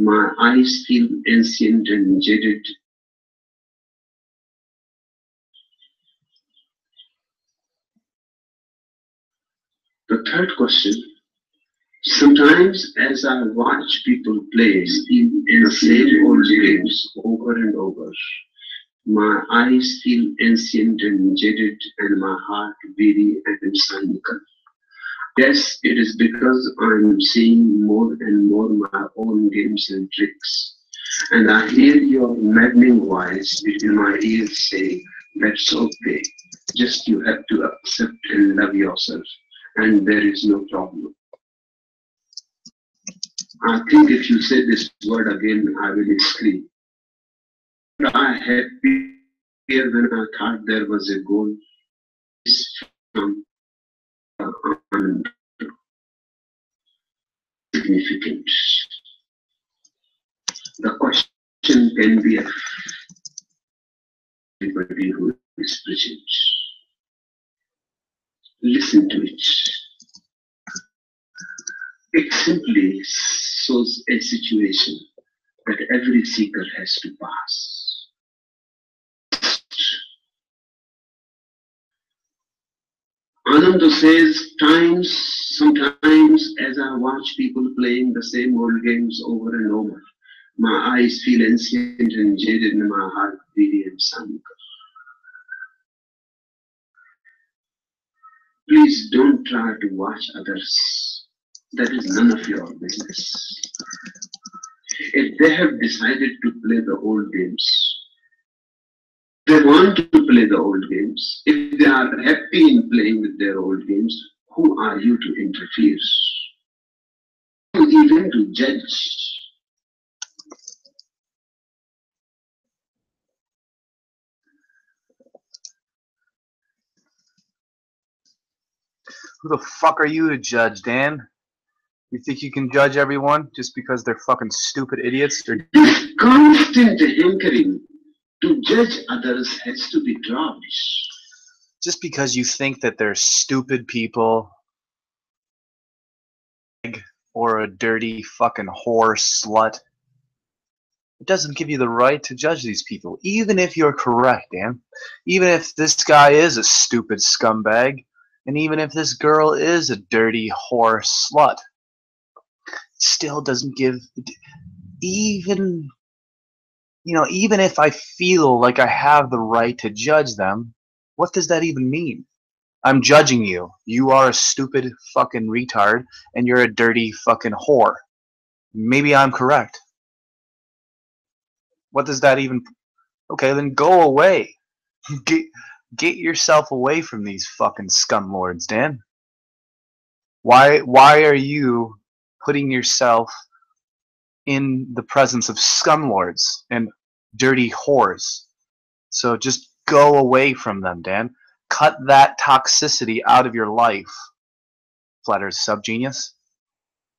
My eyes feel ancient and jaded. The third question. Sometimes as I watch people play the same old games over and over, my eyes feel ancient and jaded and my heart weary and cynical. Yes, it is because I'm seeing more and more my own games and tricks. And I hear your maddening voice between my ears saying, that's okay. Just you have to accept and love yourself. And there is no problem. I think if you say this word again, I will scream. I happier when I thought there was a goal. From significant. The question can be of everybody who is present. Listen to it. It simply shows a situation that every seeker has to pass. Ananda says, sometimes as I watch people playing the same old games over and over, my eyes feel ancient and jaded and my heart weary and cynical. Please don't try to watch others. That is none of your business. If they have decided to play the old games, they want to play the old games. If they are happy in playing with their old games, who are you to interfere? Even to judge. Who the fuck are you to judge, Dan? You think you can judge everyone just because they're fucking stupid idiots? This constant hankering to judge others has to be dropped. Just because you think that they're stupid people or a dirty fucking whore slut, it doesn't give you the right to judge these people, even if you're correct, Dan. Even if this guy is a stupid scumbag, and even if this girl is a dirty whore slut, it still doesn't give, even if I feel like I have the right to judge them, what does that even mean? I'm judging you. You are a stupid fucking retard, and you're a dirty fucking whore. Maybe I'm correct. What does that even... Okay, then go away. Get yourself away from these fucking scumlords, Dan. Why are you putting yourself in the presence of scumlords and dirty whores? So just go away from them, Dan. Cut that toxicity out of your life, Flat Earth subgenius.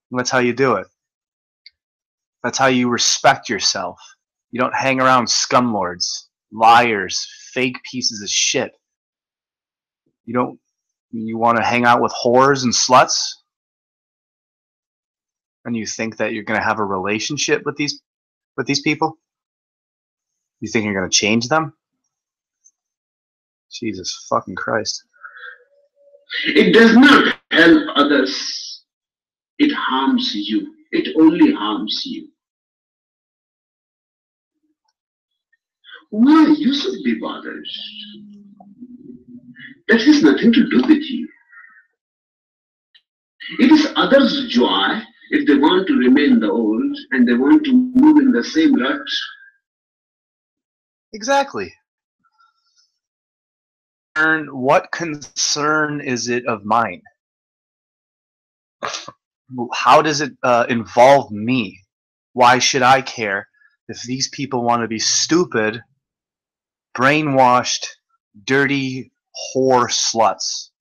And that's how you do it. That's how you respect yourself. You don't hang around scumlords, liars, fake pieces of shit. You want to hang out with whores and sluts? And you think that you're going to have a relationship with these people? You think you're going to change them? Jesus fucking Christ. It does not help others. It harms you. It only harms you. Why you should be bothered? That has nothing to do with you. It is others' joy if they want to remain the old and they want to move in the same rut. Exactly. What concern is it of mine? How does it involve me? Why should I care if these people want to be stupid, brainwashed, dirty whore sluts?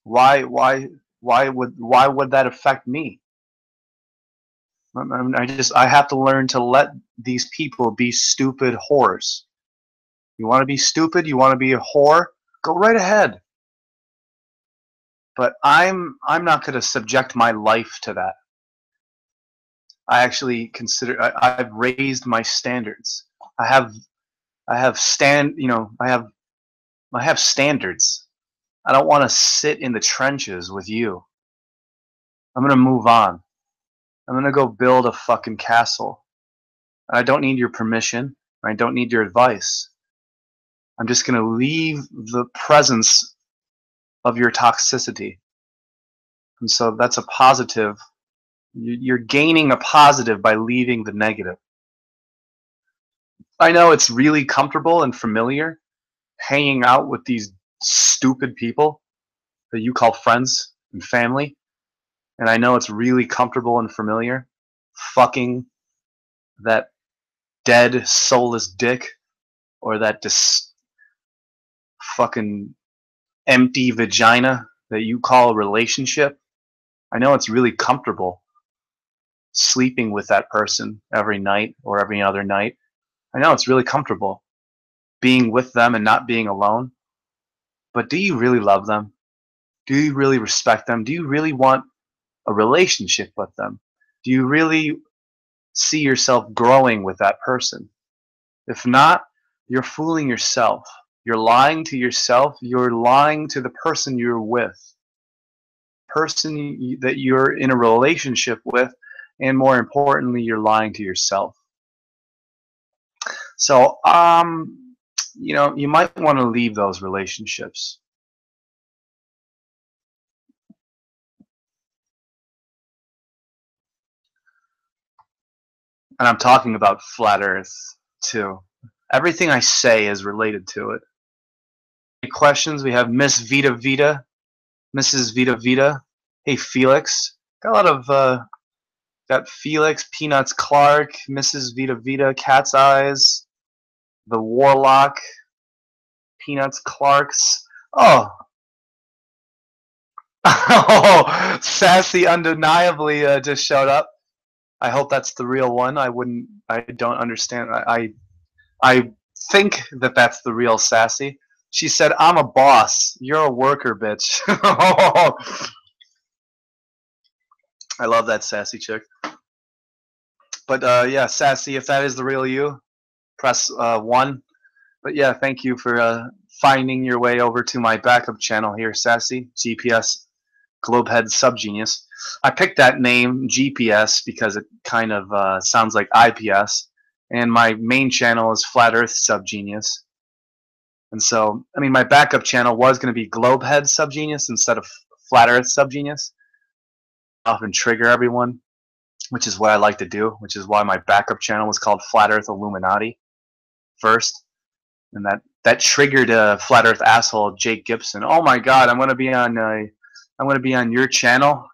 Why would that affect me? I have to learn to let these people be stupid whores. You want to be stupid? You want to be a whore? Go right ahead. But I'm not going to subject my life to that. I actually consider I've raised my standards. I have I have standards. I don't want to sit in the trenches with you. I'm gonna move on. I'm gonna go build a fucking castle. I don't need your permission. I don't need your advice. I'm just gonna leave the presence of your toxicity. And so that's a positive. You're gaining a positive by leaving the negative. I know it's really comfortable and familiar hanging out with these stupid people that you call friends and family. And I know it's really comfortable and familiar fucking that dead, soulless dick or that fucking empty vagina that you call a relationship. I know it's really comfortable sleeping with that person every night or every other night. I know it's really comfortable being with them and not being alone. But do you really love them? Do you really respect them? Do you really want a relationship with them? Do you really see yourself growing with that person? If not, you're fooling yourself. You're lying to yourself. You're lying to the person you're with, person that you're in a relationship with, and more importantly, you're lying to yourself. So, you might want to leave those relationships. And I'm talking about flat Earth too. Everything I say is related to it. Any questions? We have Miss Vita Vita, Mrs. Vita Vita. Hey Felix. Got a lot of got Felix, Peanuts Clark, Mrs. Vita Vita, Cat's Eyes, the Warlock, Peanuts Clarks. Oh. Oh, Sassy undeniably just showed up. I hope that's the real one. I don't understand. I think that that's the real Sassy. She said, I'm a boss. You're a worker, bitch. I love that sassy chick. But yeah, Sassy, if that is the real you, press 1. But yeah, thank you for finding your way over to my backup channel here, Sassy, GPS Globehead Subgenius. I picked that name, GPS, because it kind of sounds like IPS. And my main channel is Flat Earth Subgenius. And so, I mean, my backup channel was going to be Globehead Subgenius instead of Flat Earth Subgenius. Often trigger everyone, which is what I like to do, which is why my backup channel was called Flat Earth Illuminati first. And that triggered Flat Earth asshole Jake Gibson. Oh my God, I'm going to be on your channel.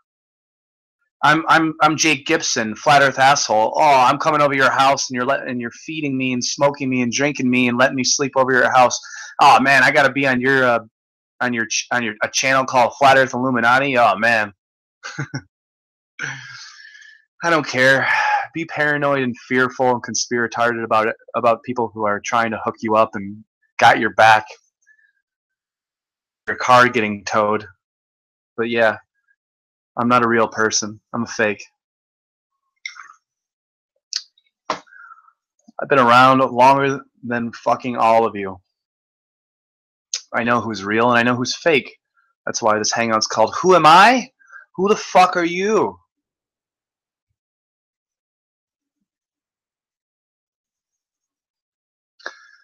I'm Jake Gibson, Flat Earth asshole. Oh, I'm coming over your house and you're feeding me and smoking me and drinking me and letting me sleep over your house. Oh man, I got to be on your a channel called Flat Earth Illuminati. Oh man. I don't care. Be paranoid and fearful and conspiratarded about people who are trying to hook you up and got your back. Your car getting towed. But yeah, I'm not a real person. I'm a fake. I've been around longer than fucking all of you. I know who's real and I know who's fake. That's why this hangout's called Who Am I? Who the fuck are you?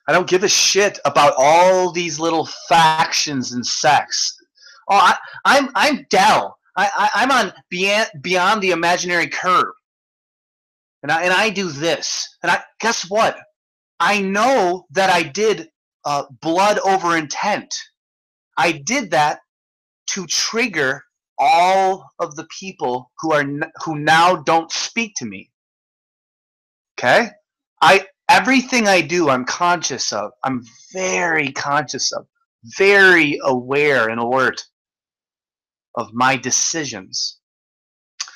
I don't give a shit about all these little factions and sects. Oh, I'm Dell. I'm on beyond the imaginary curve, and I do this. And guess what? I know that I did blood over intent. I did that to trigger all of the people who now don't speak to me. Okay? Everything I do, I'm conscious of. I'm very conscious of, very aware and alert of my decisions.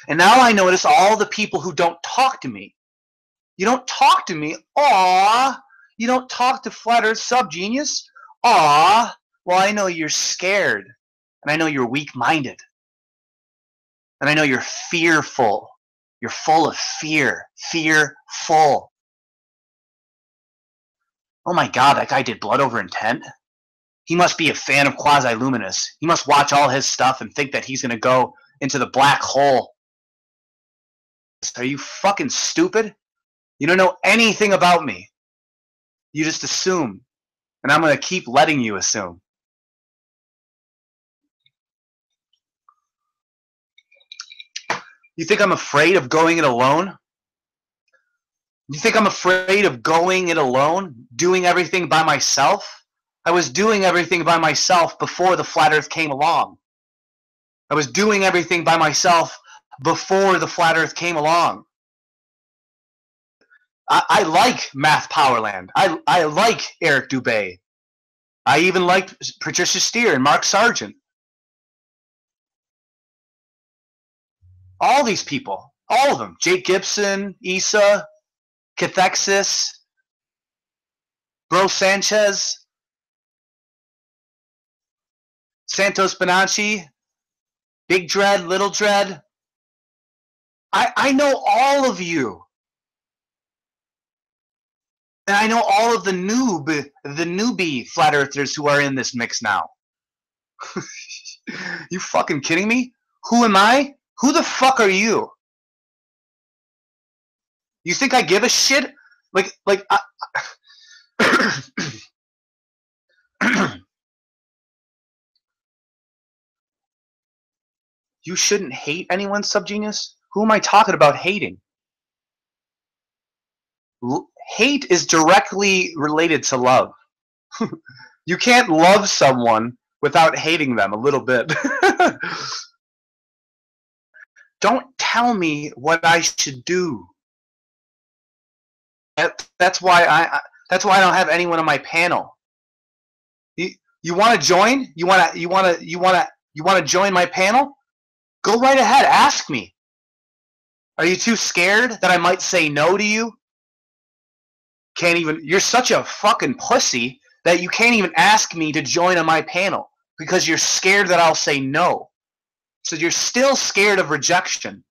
And now I notice all the people who don't talk to me. You don't talk to me? Aw. You don't talk to Flat Earth Subgenius? Aw. Well, I know you're scared. And I know you're weak-minded. And I know you're fearful. You're full of fear. Fearful. Oh my God, that guy did Blood Over Intent? He must be a fan of Quasi-Luminous. He must watch all his stuff and think that he's going to go into the black hole. Are you fucking stupid? You don't know anything about me. You just assume. And I'm going to keep letting you assume. You think I'm afraid of going it alone? You think I'm afraid of going it alone? Doing everything by myself? I was doing everything by myself before the Flat Earth came along. I was doing everything by myself before the Flat Earth came along. I like Math Powerland. I like Eric Dubay. I even liked Patricia Steere and Mark Sargent. All these people. All of them. Jake Gibson, Issa, Cathexis, Bro Sanchez, Santos Bonacci, Big Dread, Little Dread. I know all of you. And I know all of the newbie flat earthers who are in this mix now. You fucking kidding me? Who am I? Who the fuck are you? You think I give a shit? You shouldn't hate anyone, Subgenius? Who am I talking about hating? Hate is directly related to love. You can't love someone without hating them a little bit. Don't tell me what I should do. That's why I don't have anyone on my panel. You want to join? You want to join my panel? Go right ahead. Ask me. Are you too scared that I might say no to you? Can't even. You're such a fucking pussy that you can't even ask me to join on my panel because you're scared that I'll say no. So you're still scared of rejection.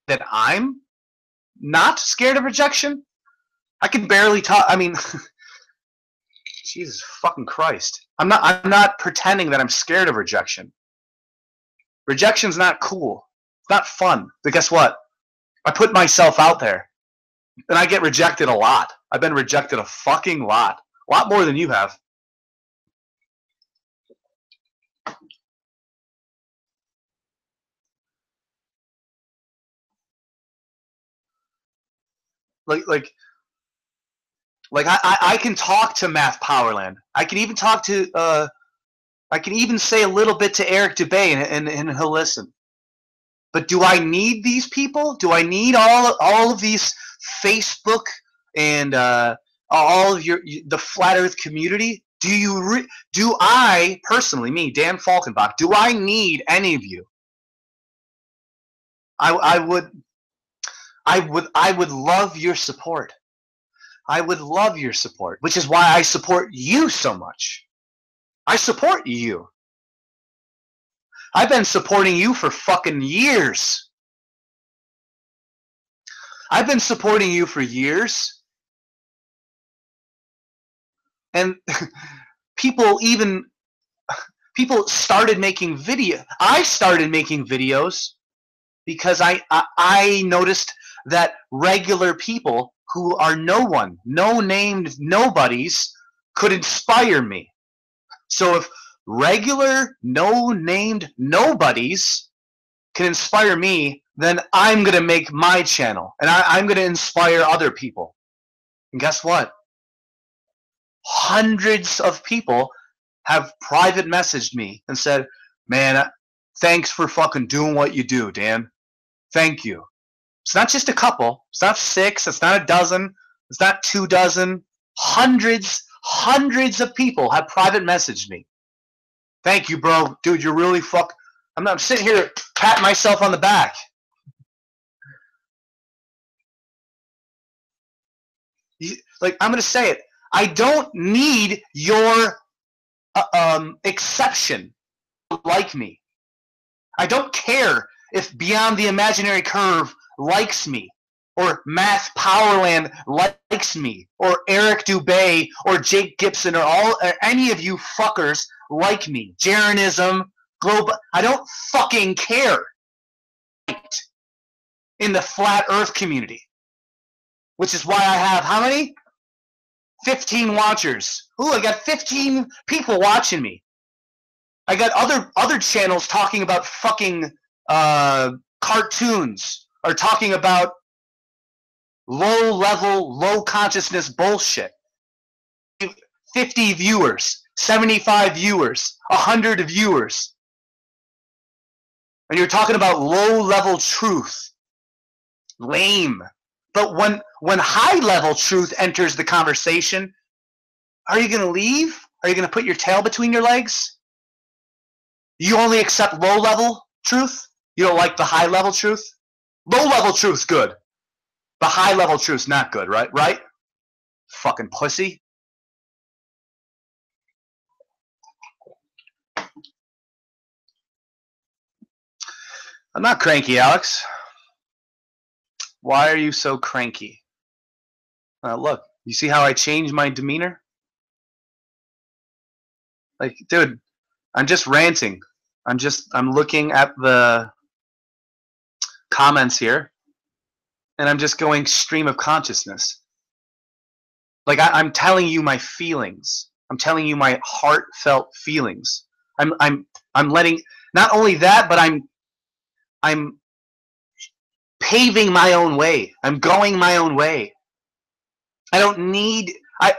That I'm not scared of rejection? I can barely talk. I mean, Jesus fucking Christ. I'm not pretending that I'm scared of rejection. Rejection's not cool. It's not fun. But guess what? I put myself out there. And I get rejected a lot. I've been rejected a fucking lot. A lot more than you have. I can talk to Math Powerland. I can even talk to I can even say a little bit to Eric Dubay and he'll listen. But do I need these people? Do I need all of these Facebook and all of the Flat Earth community? Do I personally, me, Dan Falkenbach, do I need any of you? I would love your support. I would love your support, which is why I support you so much. I support you. I've been supporting you for fucking years. I've been supporting you for years. And people started making video. I started making videos because I noticed that regular people who are no named nobodies could inspire me. So if regular no named nobodies can inspire me, then I'm going to make my channel and I'm going to inspire other people. And guess what? Hundreds of people have private messaged me and said, man, thanks for fucking doing what you do, Dan. Thank you. It's not just a couple. It's not 6. It's not a dozen. It's not 2 dozen. Hundreds of people have private messaged me. Thank you, bro. Dude, you're really I'm sitting here patting myself on the back. I'm going to say it. I don't need your exception to like me. I don't care if Beyond the Imaginary Curve likes me, or Math Powerland likes me, or Eric Dubay, or Jake Gibson, or any of you fuckers like me. Jeranism, global. I don't fucking care. In the flat Earth community, which is why I have how many? 15 watchers. Ooh, I got 15 people watching me. I got other channels talking about fucking cartoons, or talking about low level, low consciousness bullshit. 50 viewers, 75 viewers, 100 viewers. And you're talking about low level truth. Lame. But when high level truth enters the conversation, are you going to leave? Are you going to put your tail between your legs? You only accept low level truth? You don't like the high level truth? Low level truth's good. The high level truth's not good, right? Right? Fucking pussy. I'm not cranky, Alex. Why are you so cranky? Look, you see how I changed my demeanor? Like, dude, I'm just ranting. I'm looking at the comments here, and I'm just going stream of consciousness. Like, I'm telling you my feelings. I'm telling you my heartfelt feelings. I'm letting, not only that, but I'm paving my own way. I'm going my own way. I don't need, I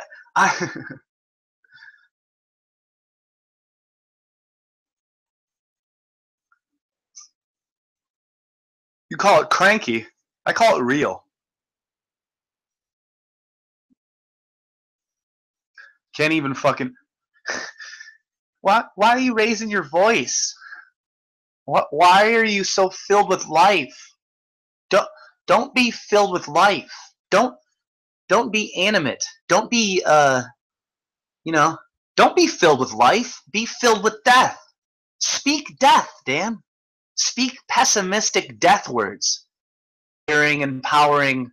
you call it cranky. I call it real. Can't even fucking, why are you raising your voice? Why are you so filled with life? Don't be filled with life. Don't be animate. Don't be don't be filled with life. Be filled with death. Speak death, damn. Speak pessimistic death words. Empowering,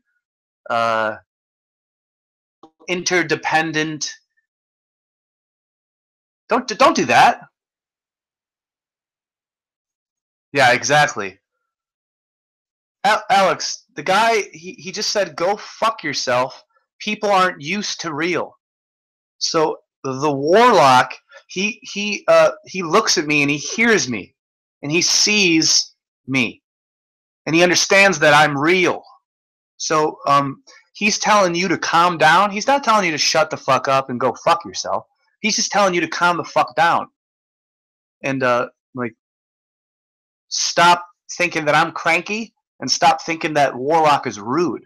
interdependent. Don't do that. Yeah, exactly. Alex, the guy, he just said, go fuck yourself. People aren't used to real. So the warlock, he looks at me and he hears me and he sees me and he understands that I'm real. So he's telling you to calm down. He's not telling you to shut the fuck up and go fuck yourself. He's just telling you to calm the fuck down and like stop thinking that I'm cranky and stop thinking that warlock is rude.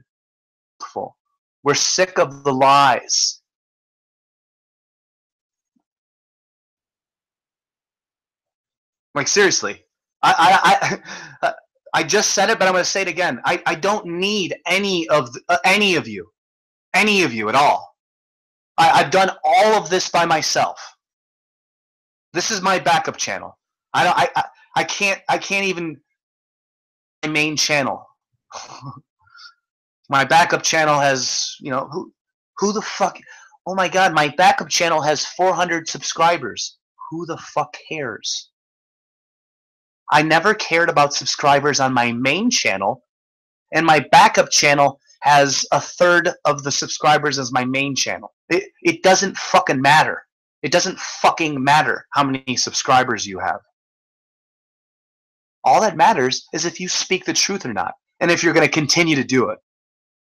We're sick of the lies. Like, seriously, I just said it, but I'm going to say it again. I don't need any of you at all. I've done all of this by myself. This is my backup channel. I can't even my main channel. My backup channel has, who the fuck? Oh my God, my backup channel has 400 subscribers. Who the fuck cares? I never cared about subscribers on my main channel, and my backup channel has a third of the subscribers as my main channel. It doesn't fucking matter. It doesn't fucking matter how many subscribers you have. All that matters is if you speak the truth or not, and if you're going to continue to do it.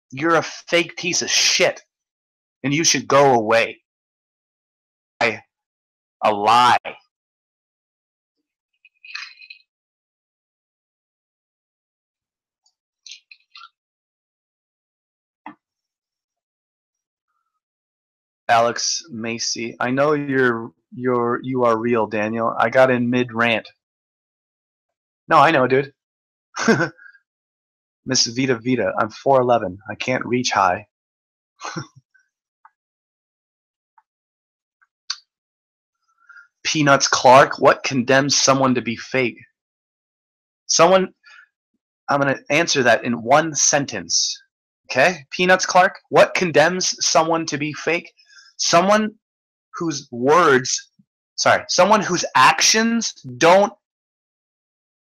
You're a fake piece of shit, and you should go away. A lie. Alex Macy, I know you are real, Daniel. I got in mid rant. No, I know, dude. Miss Vita, I'm 4'11". I can't reach high. Peanuts Clark, what condemns someone to be fake? Someone I'm going to answer that in one sentence. Okay? Peanuts Clark, what condemns someone to be fake? Someone whose actions don't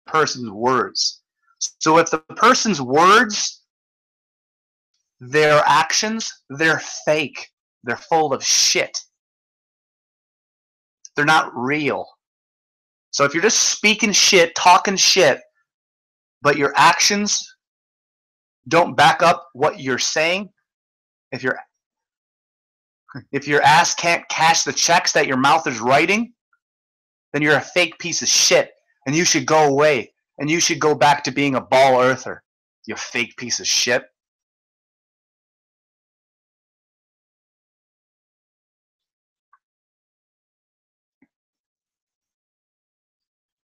person's words. So if the person's words, their actions, they're fake. They're full of shit. They're not real. So if you're just speaking shit, talking shit, but your actions don't back up what you're saying, if your ass can't cash the checks that your mouth is writing, then you're a fake piece of shit, and you should go away, and you should go back to being a ball earther, you fake piece of shit.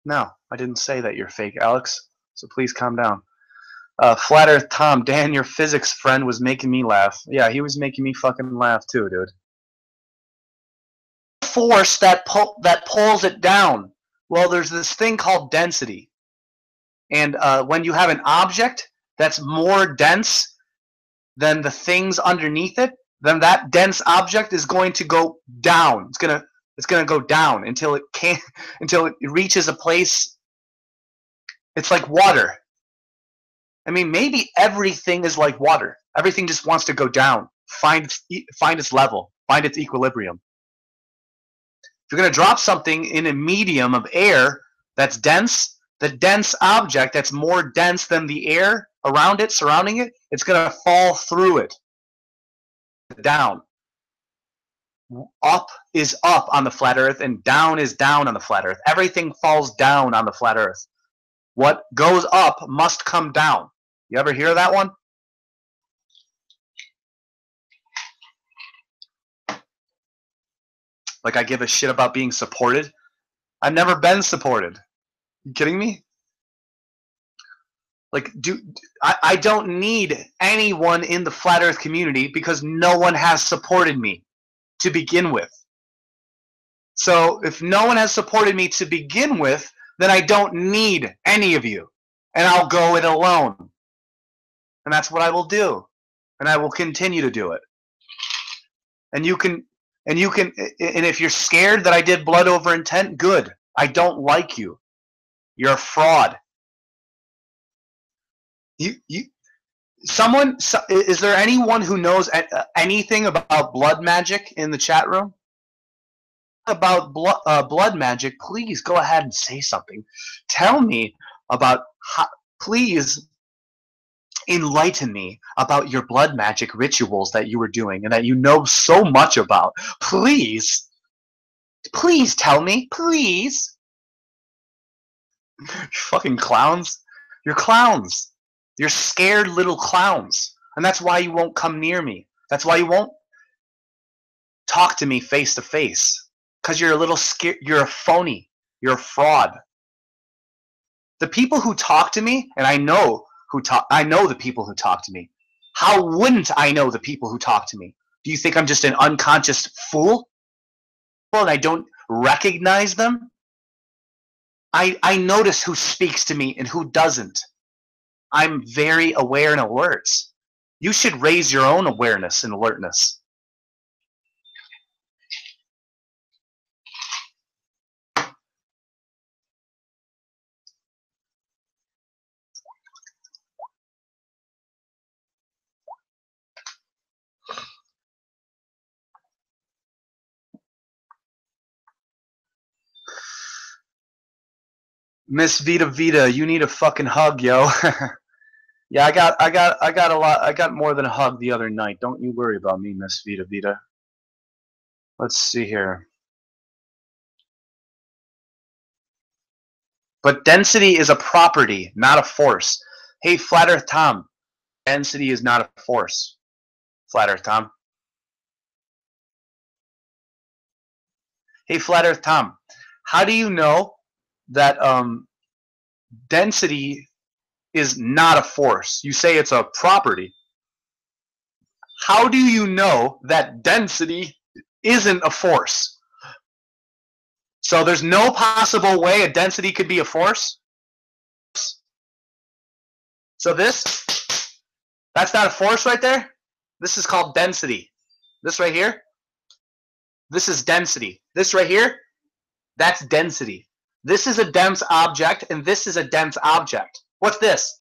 No, I didn't say that you're fake, Alex, so please calm down. Flat Earth Tom, Dan, your physics friend was making me laugh. Yeah, he was making me fucking laugh too, dude. Force that pulls it down. Well, there's this thing called density. And when you have an object that's more dense than the things underneath it, then that dense object is going to go down. It's gonna go down until it reaches a place. It's like water. I mean, maybe everything is like water. Everything just wants to go down, find its level, find its equilibrium. If you're going to drop something in a medium of air that's dense, the dense object that's more dense than the air around it, surrounding it, it's going to fall through it. Down. Up is up on the flat Earth, and down is down on the flat Earth. Everything falls down on the flat Earth. What goes up must come down. You ever hear that one? Like I give a shit about being supported? I've never been supported. You kidding me? Like, I don't need anyone in the flat Earth community because no one has supported me to begin with. So if no one has supported me to begin with, then I don't need any of you. And I'll go it alone. And that's what I will do. And I will continue to do it. And if you're scared that I did blood over intent, good. I don't like you. You're a fraud. Is there anyone who knows anything about blood magic in the chat room? About blood magic, please go ahead and say something. Tell me about please enlighten me about your blood magic rituals that you were doing and that you know so much about. Please tell me, please. You fucking clowns. You're clowns. You're scared little clowns. And that's why you won't come near me. That's why you won't talk to me face to face. Because you're a little scared. You're a phony. You're a fraud. The people who talk to me, and I know the people who talk to me. How wouldn't I know the people who talk to me? Do you think I'm just an unconscious fool? Well, and I don't recognize them? I notice who speaks to me and who doesn't. I'm very aware and alert. You should raise your own awareness and alertness. Miss Vita Vita, you need a fucking hug, yo. Yeah, I got a lot. I got more than a hug the other night. Don't you worry about me, Miss Vita Vita. Let's see here. But density is a property, not a force. Hey, Flat Earth Tom, density is not a force. Flat Earth Tom. Hey, Flat Earth Tom, how do you know that density is not a force? You say it's a property. How do you know that density isn't a force? So there's no possible way a density could be a force? So that's not a force right there. This is called density. This right here, this is density. This right here, that's density. This is a dense object, and this is a dense object. What's this?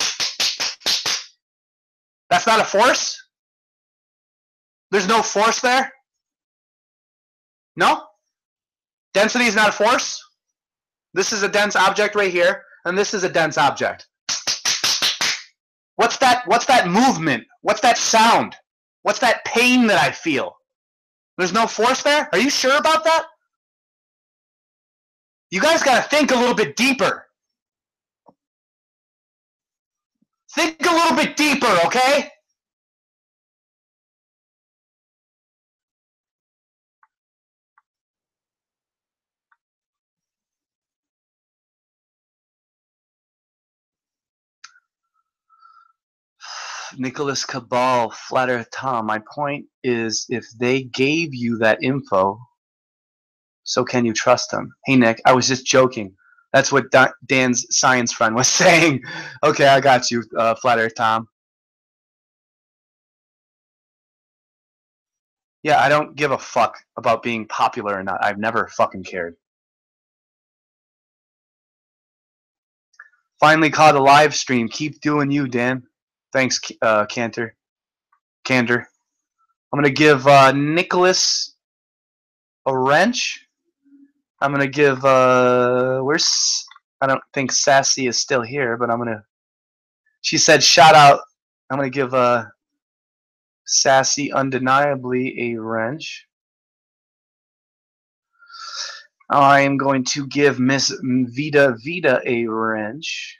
That's not a force? There's no force there? No? Density is not a force? This is a dense object right here, and this is a dense object. What's that movement? What's that sound? What's that pain that I feel? There's no force there? Are you sure about that? You guys got to think a little bit deeper. Think a little bit deeper, okay? Nicholas Cabal, Flat Earth Tom, my point is if they gave you that info, so can you trust them? Hey, Nick, I was just joking. That's what Dan's science friend was saying. Okay, I got you, Flat Earth Tom. Yeah, I don't give a fuck about being popular or not. I've never fucking cared. Finally caught a live stream. Keep doing you, Dan. Thanks, Candor. I'm going to give Nicholas a wrench. I'm going to give, I don't think Sassy is still here, but I'm going to, she said shout out. I'm going to give Sassy undeniably a wrench. I'm going to give Miss Vita a wrench.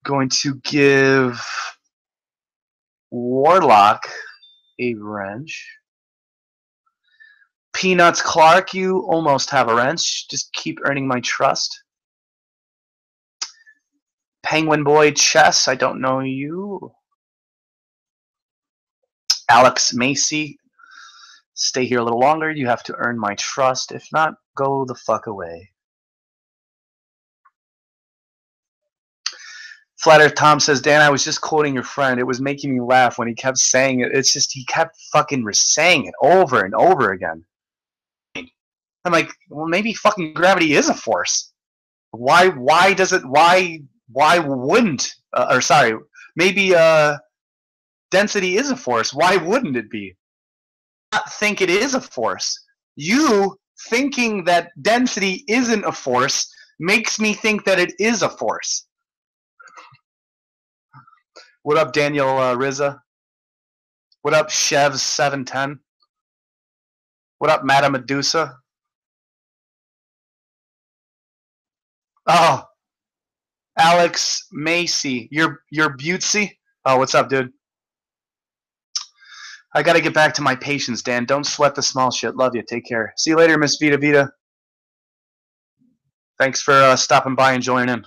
Going to give Warlock a wrench. Peanuts Clark, you almost have a wrench. Just keep earning my trust. Penguin Boy Chess, I don't know you. Alex Macy, stay here a little longer. You have to earn my trust. If not, go the fuck away. Flat Earth Tom says, Dan, I was just quoting your friend. It was making me laugh when he kept saying it. It's just he kept fucking saying it over and over again. I'm like, well, maybe fucking gravity is a force. Why wouldn't, or sorry, maybe density is a force. Why wouldn't it be? I not think it is a force. You thinking that density isn't a force makes me think that it is a force. What up, Daniel Rizza? What up, Chev710? What up, Madame Medusa? Oh, Alex Macy, you're Butesy? Oh, what's up, dude? I gotta get back to my patients, Dan. Don't sweat the small shit. Love you. Take care. See you later, Miss Vita. Thanks for stopping by and joining in.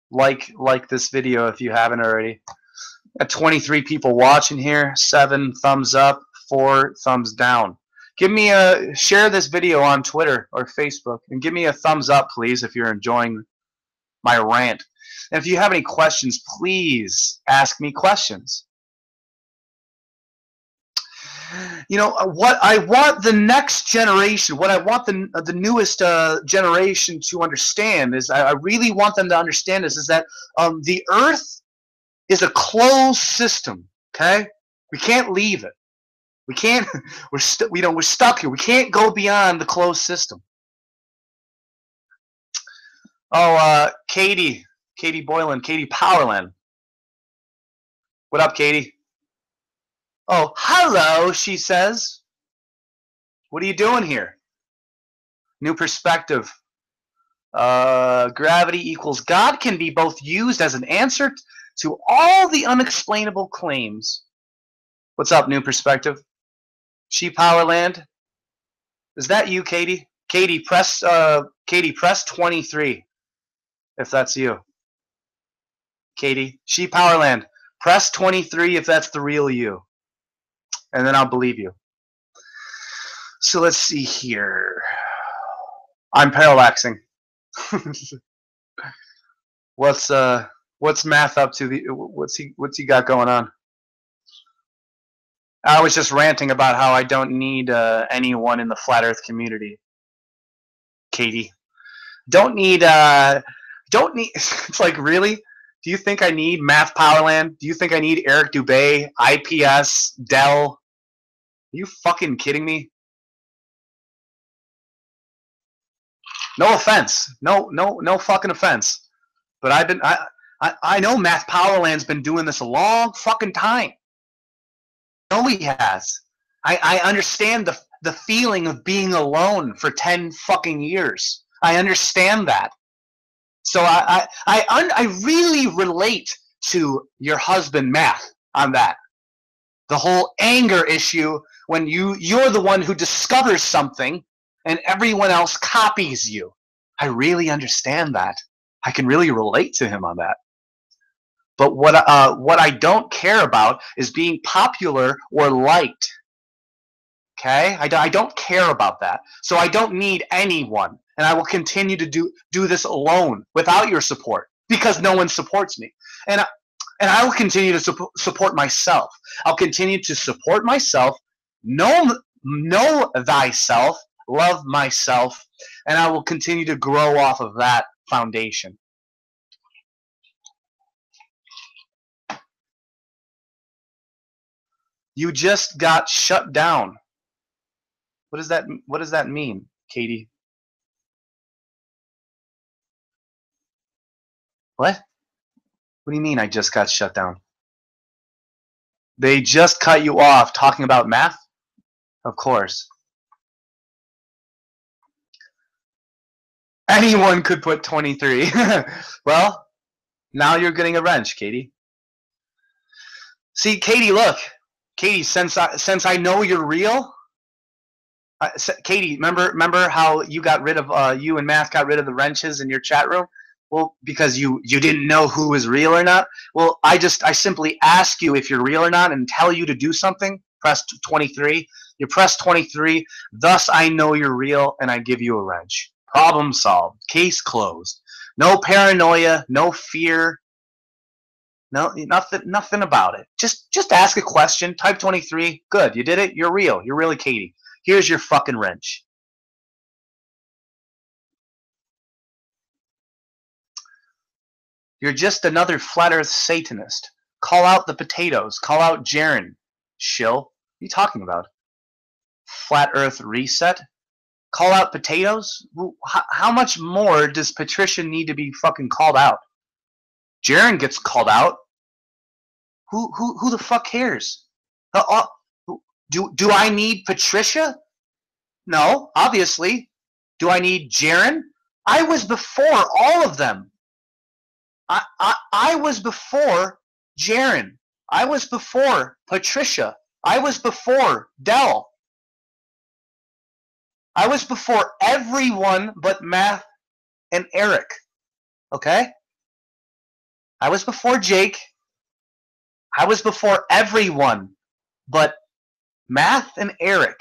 Like this video if you haven't already. Got 23 people watching here. 7 thumbs up, 4 thumbs down. Give me share this video on Twitter or Facebook and give me a thumbs up, please, if you're enjoying my rant. And if you have any questions, please ask me questions. You know what I want the next generation, what I want the newest generation to understand is, I really want them to understand this, is that the Earth is a closed system. Okay, we can't leave it. We can't. We're stuck here. We can't go beyond the closed system. Oh, Katie Boylan, Katie Powerland. What up, Katie? Oh, hello, she says. What are you doing here? New perspective. Gravity equals God can be both used as an answer to all the unexplainable claims. What's up, new perspective? She Powerland. Is that you, Katie? Katie, press 23 if that's you. Katie, She Powerland. Press 23 if that's the real you. And then I'll believe you. So let's see here. I'm parallaxing. What's Math up to? What's he got going on? I was just ranting about how I don't need anyone in the flat Earth community. Katie, don't need. It's like, really? Do you think I need Math Powerland? Do you think I need Eric Dubay, IPS, Dell? Are you fucking kidding me? No offense. No fucking offense. But I know Math Powerland's been doing this a long fucking time. I know he has. I understand the feeling of being alone for 10 fucking years. I understand that. So I really relate to your husband, Math, on that. The whole anger issue when you're the one who discovers something and everyone else copies you. I really understand that. I can really relate to him on that. But what I don't care about is being popular or liked. Okay? I don't care about that. So I don't need anyone. And I will continue to do this alone without your support because no one supports me. And I will continue to support myself. I'll continue to support myself, know thyself, love myself, and I will continue to grow off of that foundation. You just got shut down. What does that mean, Katie? What? What do you mean I just got shut down? They just cut you off talking about math? Of course. Anyone could put 23. Well, now you're getting a wrench, Katie. See, Katie, look. Katie, since I know you're real, Katie, remember how you got rid of you and Math got rid of the wrenches in your chat room? Well, because you didn't know who was real or not. Well, I simply ask you if you're real or not and tell you to do something. Press 23. You press 23. Thus, I know you're real, and I give you a wrench. Problem solved. Case closed. No paranoia. No fear. No, nothing about it. Just ask a question. Type 23. Good. You did it. You're real. You're really Katie. Here's your fucking wrench. You're just another flat earth Satanist. Call out the potatoes. Call out Jaren. Shill. What are you talking about? Flat earth reset? Call out potatoes? How much more does Patricia need to be fucking called out? Jaren gets called out. Who the fuck cares? Do I need Patricia? No, obviously. Do I need Jaren? I was before all of them. I was before Jaren. I was before Patricia. I was before Dell. I was before everyone but Math and Eric. Okay? I was before Jake. I was before everyone but Math and Eric.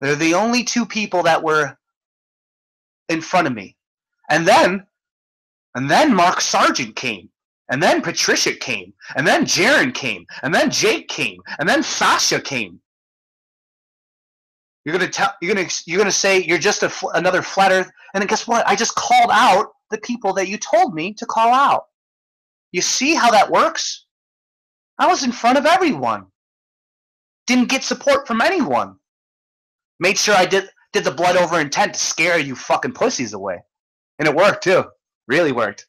They're the only two people that were in front of me. And then Mark Sargent came. And then Patricia came. And then Jaren came. And then Jake came. And then Sasha came. You're gonna say you're just another flat earth. And then guess what? I just called out the people that you told me to call out. You see how that works? I was in front of everyone. Didn't get support from anyone. Made sure I did the blood over intent to scare you fucking pussies away. And it worked too. Really worked.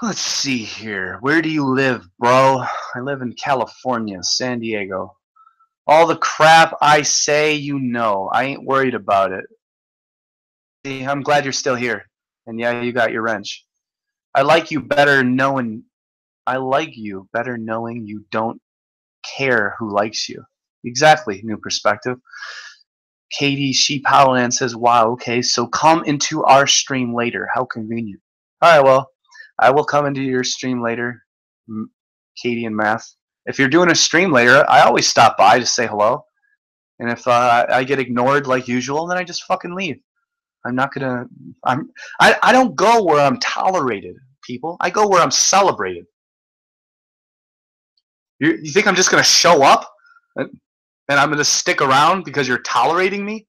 Let's see here. Where do you live, bro? I live in California, San Diego. All the crap I say, you know. I ain't worried about it. See, I'm glad you're still here. And yeah, you got your wrench. I like you better knowing you don't care who likes you. Exactly, new perspective. Katie She Powerland says, wow, okay, so come into our stream later. How convenient. Alright, well, I will come into your stream later, Katie and Math. If you're doing a stream later, I always stop by to say hello. And if I get ignored like usual, then I just fucking leave. I'm not gonna. I don't go where I'm tolerated, people. I go where I'm celebrated. You think I'm just gonna show up and I'm gonna stick around because you're tolerating me?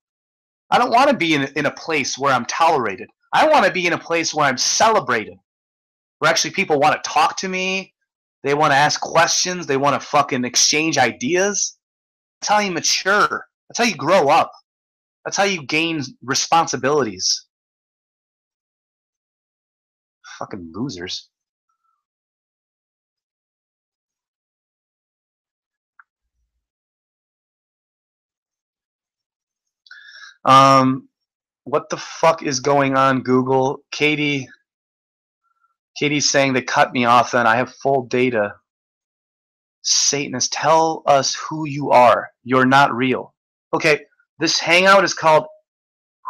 I don't want to be in a place where I'm tolerated. I want to be in a place where I'm celebrated. Where actually people want to talk to me. They want to ask questions. They want to fucking exchange ideas. That's how you mature. That's how you grow up. That's how you gain responsibilities. Fucking losers. What the fuck is going on, Google? Katie's saying they cut me off and I have full data. Satanist, tell us who you are. You're not real. Okay, this hangout is called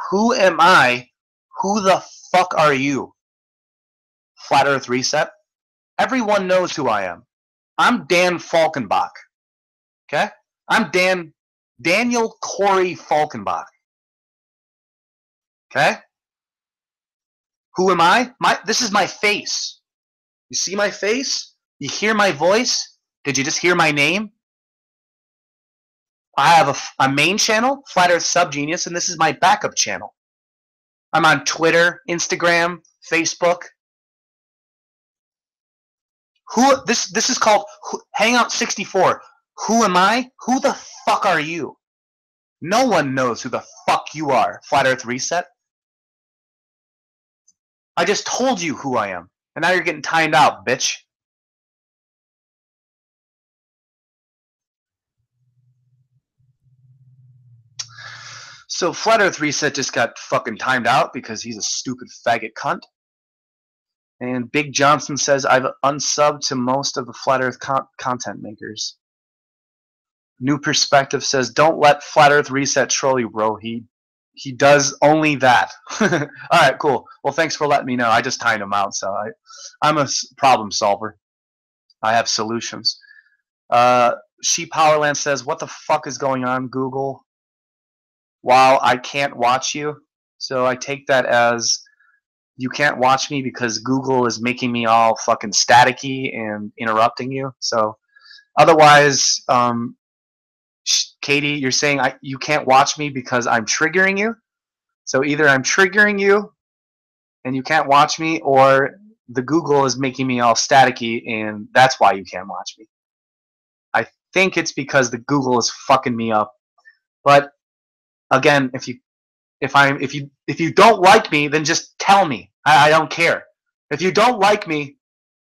Who Am I? Who the fuck are you? Flat Earth Reset. Everyone knows who I am. I'm Dan Falkenbach. Okay? I'm Daniel Corey Falkenbach. Okay? Who am I? This is my face. You see my face? You hear my voice? Did you just hear my name? I have a main channel, Flat Earth Subgenius, and this is my backup channel. I'm on Twitter, Instagram, Facebook. This is called Hangout 64. Who am I? Who the fuck are you? No one knows who the fuck you are, Flat Earth Reset. I just told you who I am, and now you're getting timed out, bitch. So Flat Earth Reset just got fucking timed out because he's a stupid faggot cunt. And Big Johnson says, I've unsubbed to most of the Flat Earth content makers. New Perspective says, don't let Flat Earth Reset troll you, bro. He does only that. Alright, cool. Well, thanks for letting me know. I just timed him out, so I'm a problem solver. I have solutions. She Powerland says, what the fuck is going on, Google? Wow, I can't watch you. So I take that as you can't watch me because Google is making me all fucking staticky and interrupting you. So otherwise, Katie, you're saying you can't watch me because I'm triggering you. So either I'm triggering you and you can't watch me, or the Google is making me all staticky and that's why you can't watch me. I think it's because the Google is fucking me up. But again, if you don't like me, then just tell me. I don't care. If you don't like me,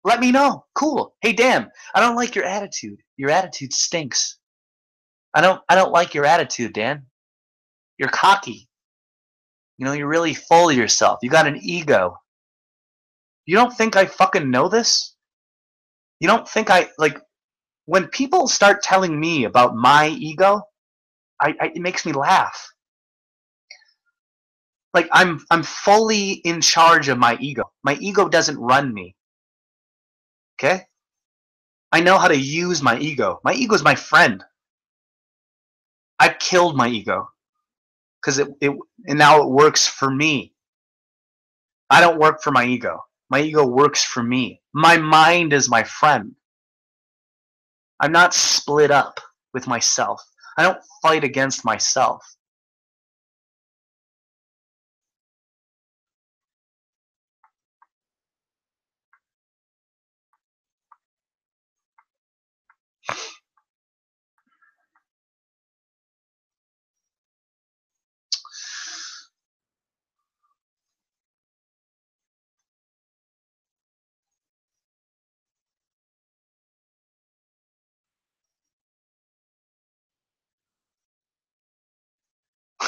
let me know. Cool. Hey Dan, I don't like your attitude. Your attitude stinks. I don't like your attitude, Dan. You're cocky. You know, you're really full of yourself. You got an ego. You don't think I fucking know this? You don't think when people start telling me about my ego, it makes me laugh. Like I'm fully in charge of my ego. My ego doesn't run me. Okay? I know how to use my ego. My ego is my friend. I killed my ego because and now it works for me. I don't work for my ego. My ego works for me. My mind is my friend. I'm not split up with myself. I don't fight against myself.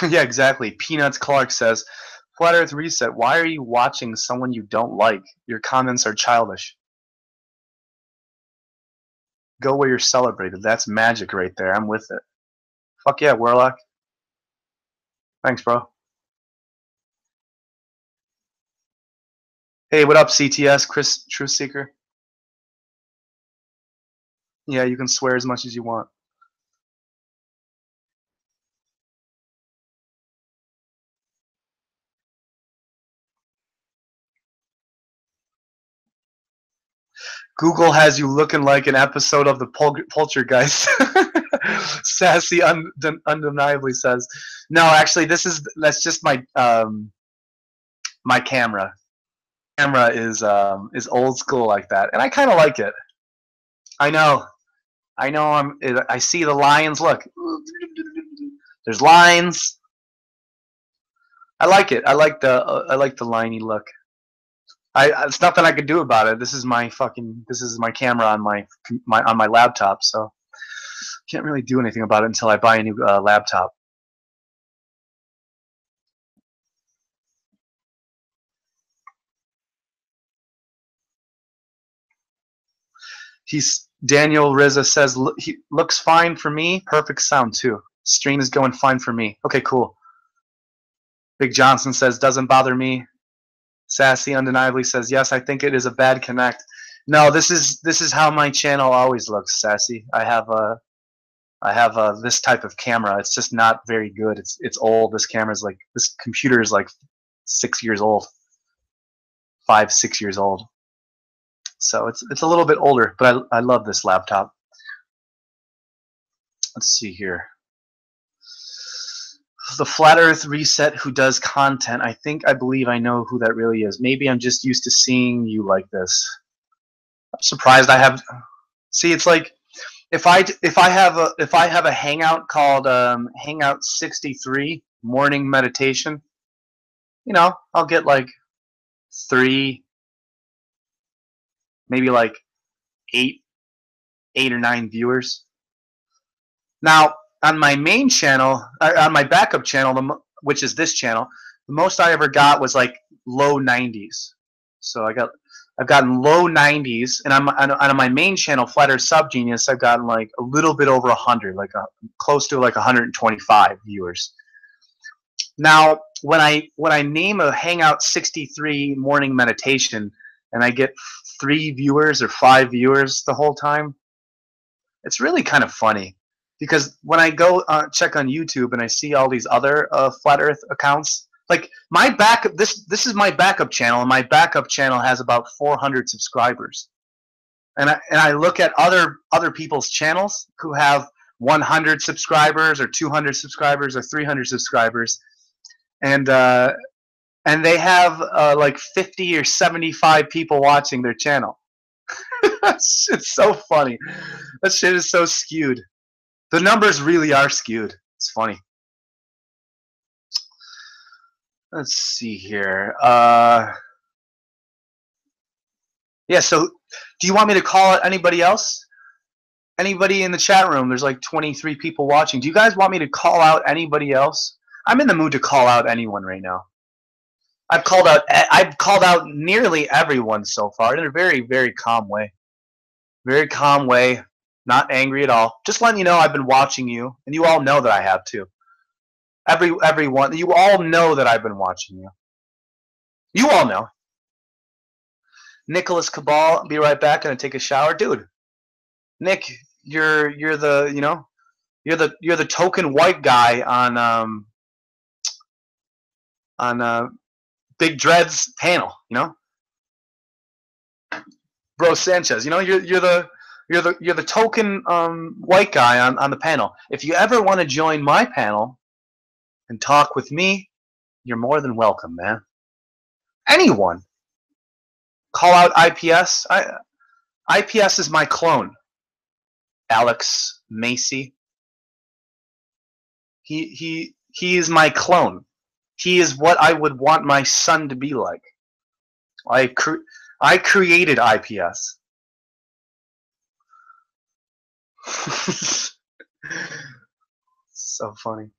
Yeah, exactly. Peanuts Clark says, Flat Earth Reset, why are you watching someone you don't like? Your comments are childish. Go where you're celebrated. That's magic right there. I'm with it. Fuck yeah, Warlock. Thanks, bro. Hey, what up, CTS, Chris Truth Seeker? Yeah, you can swear as much as you want. Google has you looking like an episode of the Poltergeist. Sassy undeniably says, "No, actually, that's just my my camera. Camera is old school like that, and I kind of like it. I know, I know. I see the lions. Look, there's lines. I like it. I like the liney look. It's nothing I could do about it. This is my camera on my laptop, so can't really do anything about it until I buy a new laptop. Daniel Rizza says he looks fine for me. Perfect sound too. Stream is going fine for me. Okay, cool. Big Johnson says doesn't bother me. Sassy undeniably says yes. I think it is a bad connect. No, this is how my channel always looks, Sassy. I have this type of camera. It's just not very good. It's old. This computer is like 6 years old, 5, 6 years old. So it's a little bit older, but I love this laptop. Let's see here. The Flat Earth Reset who does content. I believe I know who that really is. Maybe I'm just used to seeing you like this. I'm surprised I have. See, it's like if I have a hangout called Hangout 63 morning meditation. You know, I'll get like 3, maybe like 8 or 9 viewers. Now, on my main channel, on my backup channel, which is this channel, the most I ever got was like low 90s. So I've gotten low 90s, and on my main channel, Flat Earth Subgenius, I've gotten like a little bit over 100, like close to like 125 viewers. Now, when I name a Hangout 63 morning meditation, and I get 3 viewers or 5 viewers the whole time, it's really kind of funny. Because when I go check on YouTube and I see all these other Flat Earth accounts, like this is my backup channel, and my backup channel has about 400 subscribers. And I look at other people's channels who have 100 subscribers or 200 subscribers or 300 subscribers, and they have like 50 or 75 people watching their channel. It's so funny. That shit is so skewed. The numbers really are skewed. It's funny. Let's see here. Yeah, so do you want me to call out anybody else? Anybody in the chat room? There's like 23 people watching. Do you guys want me to call out anybody else? I'm in the mood to call out anyone right now. I've called out nearly everyone so far in a very, very calm way. Very calm way. Not angry at all. Just letting you know I've been watching you, and you all know that I have too. Everyone, you all know that I've been watching you. You all know. Nicholas Cabal, be right back. Gonna take a shower, dude. Nick, you're the you're the token white guy on Big Dread's panel. You know, Bro Sanchez. You know, you're the token white guy on the panel. If you ever want to join my panel and talk with me, you're more than welcome, man. Anyone. Call out IPS. IPS is my clone. Alex Macy. He is my clone. He is what I would want my son to be like. I created IPS. So funny.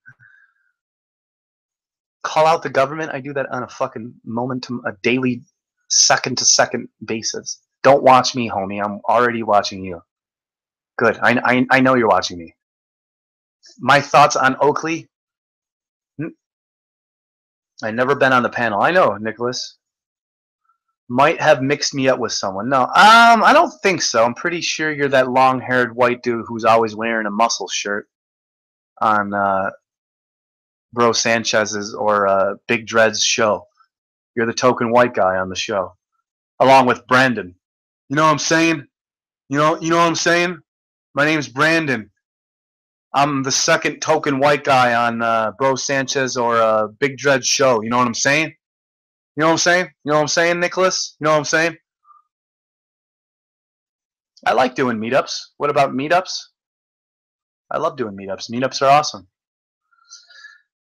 Call out the government. I do that on a fucking a daily, second to second basis. Don't watch me, homie. I'm already watching you. Good. I know you're watching me. My thoughts on Oakley. I've never been on the panel. I know, Nicholas. Might have mixed me up with someone. No, I don't think so. I'm pretty sure you're that long-haired white dude who's always wearing a muscle shirt on Bro Sanchez's or Big Dread's show. You're the token white guy on the show, along with Brandon. You know what I'm saying? You know what I'm saying? My name's Brandon. I'm the second token white guy on Bro Sanchez or Big Dread's show. You know what I'm saying? You know what I'm saying? You know what I'm saying, Nicholas? You know what I'm saying? I like doing meetups. What about meetups? I love doing meetups. Meetups are awesome.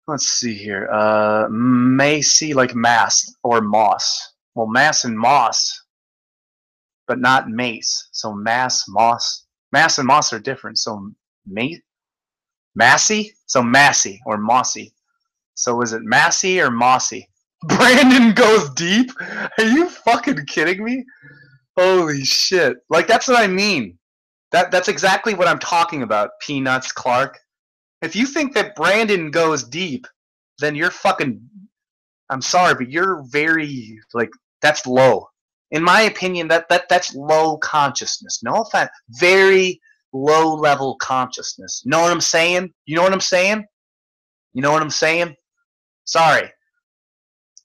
Let's see here. Macy, like mass or moss. Well, mass and moss, but not mace. So mass, moss. Mass and moss are different. So massy? So massy or mossy. So is it massy or mossy? Brandon goes deep? Are you fucking kidding me? Holy shit. Like, that's what I mean. That's exactly what I'm talking about, Peanuts Clark. If you think that Brandon goes deep, then you're fucking... I'm sorry, but you're very, like, that's low. In my opinion, that's low consciousness. No offense. Very low-level consciousness. You know what I'm saying? You know what I'm saying? You know what I'm saying? Sorry.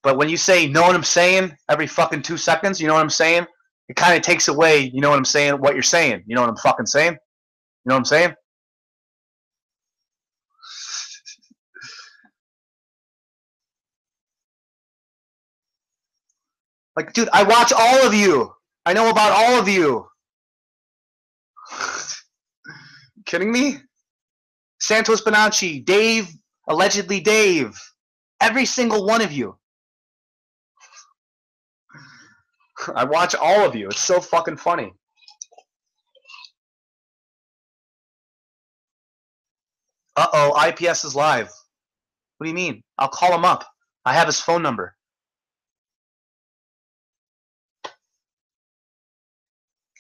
But when you say, know what I'm saying, every fucking 2 seconds, you know what I'm saying? It kind of takes away, you know what I'm saying, what you're saying. You know what I'm fucking saying? You know what I'm saying? Like, dude, I watch all of you. I know about all of you. Kidding me? Santos Bonacci, Dave, allegedly Dave. Every single one of you. I watch all of you. It's so fucking funny. Uh-oh, IPS is live. What do you mean? I'll call him up. I have his phone number.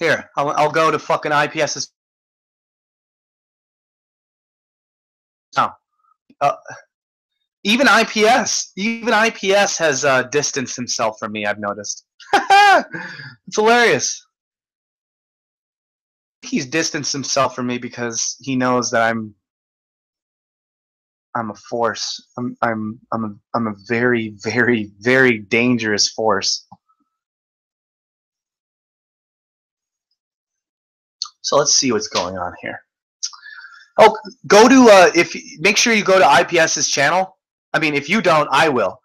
Here, I'll go to fucking IPS's. No. Even IPS has distanced himself from me, I've noticed. It's hilarious. He's distanced himself from me because he knows that I'm a force. I'm a very, very, very dangerous force. So let's see what's going on here. Oh, go to make sure you go to IPS's channel. I mean, if you don't, I will.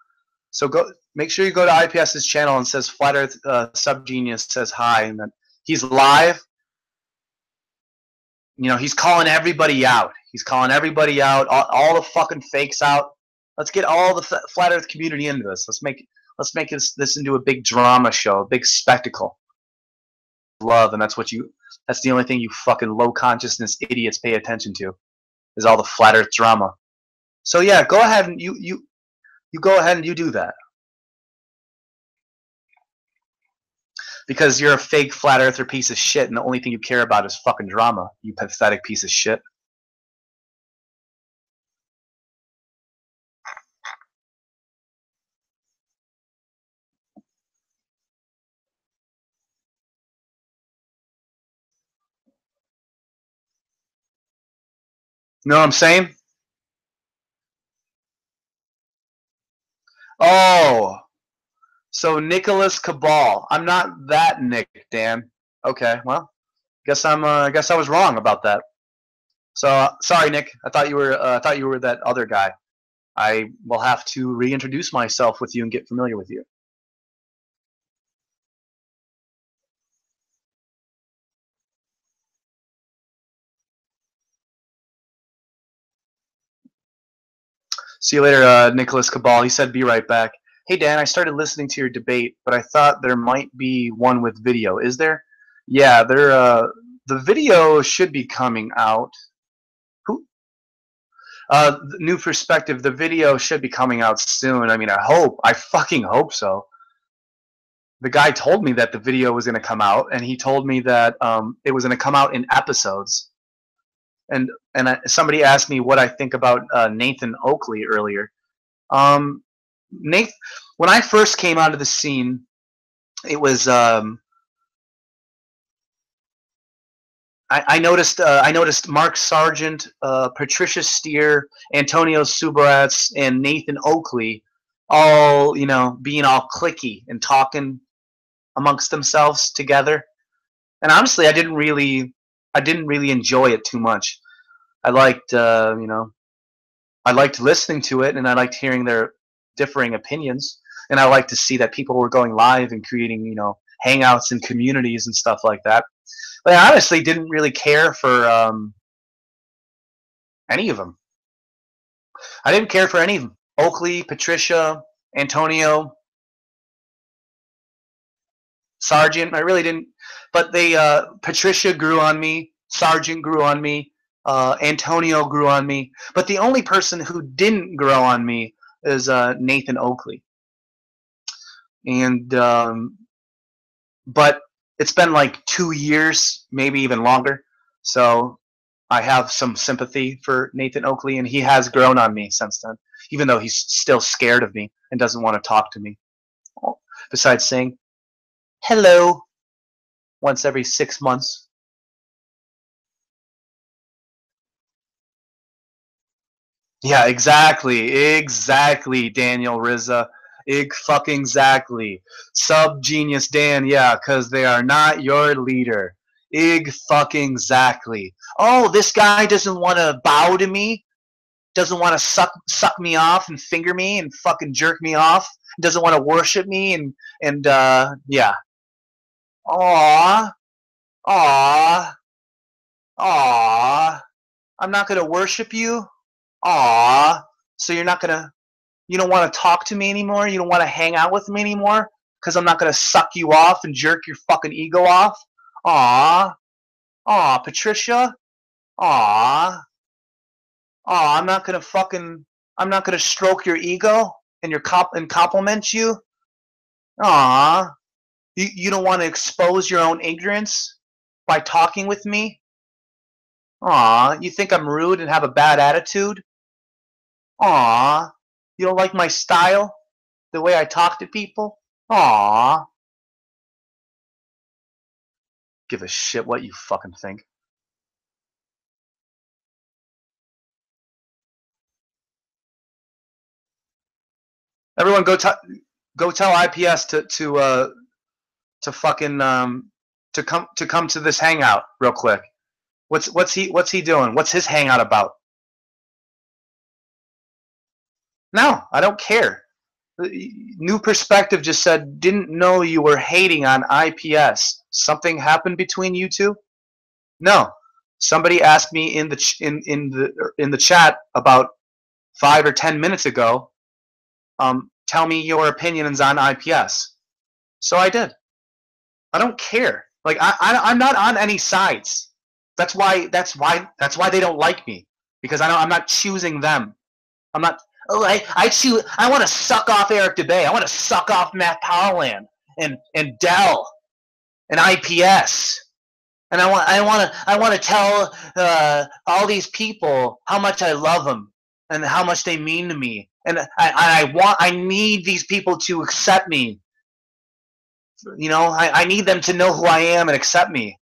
So make sure you go to IPS's channel and says Flat Earth Subgenius says hi, and then he's live. You know, he's calling everybody out. He's calling everybody out, all the fucking fakes out. Let's get all the Flat Earth community into this. Let's make this into a big drama show, a big spectacle. Love, and that's the only thing you fucking low consciousness idiots pay attention to, is all the Flat Earth drama. So yeah, go ahead and you go ahead and you do that. Because you're a fake flat earther piece of shit, and the only thing you care about is fucking drama, you pathetic piece of shit. You know what I'm saying? Oh, so Nicholas Cabal. I'm not that Nick, Dan. Okay, well, guess I was wrong about that. So sorry, Nick. I thought you were that other guy. I will have to reintroduce myself with you and get familiar with you. See you later, Nicholas Cabal. He said, be right back. Hey, Dan, I started listening to your debate, but I thought there might be one with video. Is there? Yeah, the video should be coming out. Who? New perspective. The video should be coming out soon. I mean, I fucking hope so. The guy told me that the video was going to come out, and he told me that it was going to come out in episodes. And somebody asked me what I think about Nathan Oakley earlier. Nate, when I first came onto the scene, it was I noticed Mark Sargent, Patricia Steer, Antonio Subarats, and Nathan Oakley all, being all cliquey and talking amongst themselves together. And honestly, I didn't really enjoy it too much. I liked I liked listening to it, and I liked hearing their differing opinions, and I liked to see that people were going live and creating hangouts and communities and stuff like that. But I honestly didn't really care for any of them. I didn't care for any of them. Oakley, Patricia, Antonio, Sargent. I really didn't. But Patricia grew on me. Sargent grew on me. Antonio grew on me. But the only person who didn't grow on me is Nathan Oakley. And but it's been like 2 years, maybe even longer. So I have some sympathy for Nathan Oakley, and he has grown on me since then, even though he's still scared of me and doesn't want to talk to me. Besides saying hello once every 6 months. Yeah, exactly, Daniel Rizza. Fucking exactly. Sub Genius Dan, yeah, because they are not your leader. Fucking exactly. Oh, this guy doesn't want to bow to me? Doesn't want to suck me off and finger me and fucking jerk me off? Doesn't want to worship me and yeah. Aw, aw, aw. I'm not gonna worship you? Aw. So you don't want to talk to me anymore? You don't want to hang out with me anymore? Because I'm not gonna suck you off and jerk your fucking ego off? Aw. Aw, Patricia? Aw. Aw, I'm not gonna stroke your ego and compliment you? Aw. You don't want to expose your own ignorance by talking with me? Aw, you think I'm rude and have a bad attitude? Aw, you don't like my style? The way I talk to people? Aw. Give a shit what you fucking think. Everyone go tell IPS to fucking to come to this hangout real quick. What's he doing? What's his hangout about? No, I don't care. New Perspective just said, didn't know you were hating on IPS. Something happened between you two? No. Somebody asked me in the chat about 5 or 10 minutes ago, tell me your opinions on IPS. So I did. I don't care. Like I'm not on any sides. That's why they don't like me, because I'm not choosing them. I'm not. Oh, I want to suck off Eric DeBay. I want to suck off Matt Powerland and Dell and IPS. And I want to tell all these people how much I love them and how much they mean to me. And I need these people to accept me. I need them to know who I am and accept me.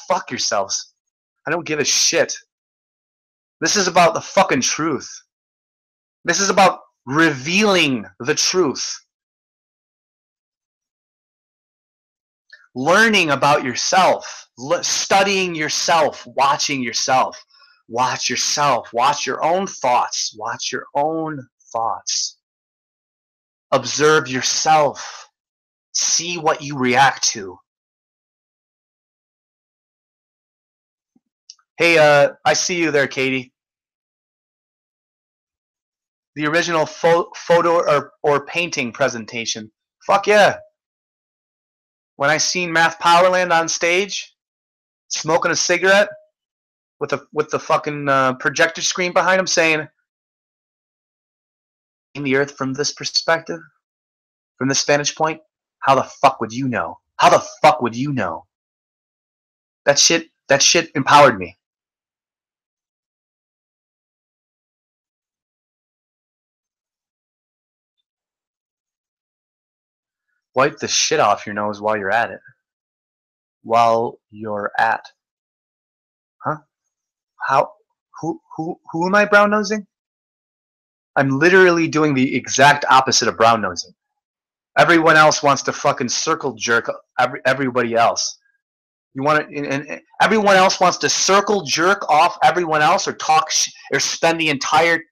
Fuck yourselves. I don't give a shit. This is about the fucking truth. This is about revealing the truth. Learning about yourself, studying yourself, watching yourself. Watch yourself. Watch your own thoughts. Watch your own thoughts. Observe yourself. See what you react to. Hey, I see you there, Katie. The original photo or painting presentation. Fuck yeah. When I seen Math Powerland on stage, smoking a cigarette with the fucking projector screen behind him, saying, "In the Earth from this perspective, from this vantage point, how the fuck would you know? How the fuck would you know?" That shit empowered me. Wipe the shit off your nose while you're at it. While you're at. Huh? How? Who am I brown nosing? I'm literally doing the exact opposite of brown nosing. Everyone else wants to fucking circle jerk everybody else. You want to, and everyone else wants to circle jerk off everyone else, or talk or spend their entire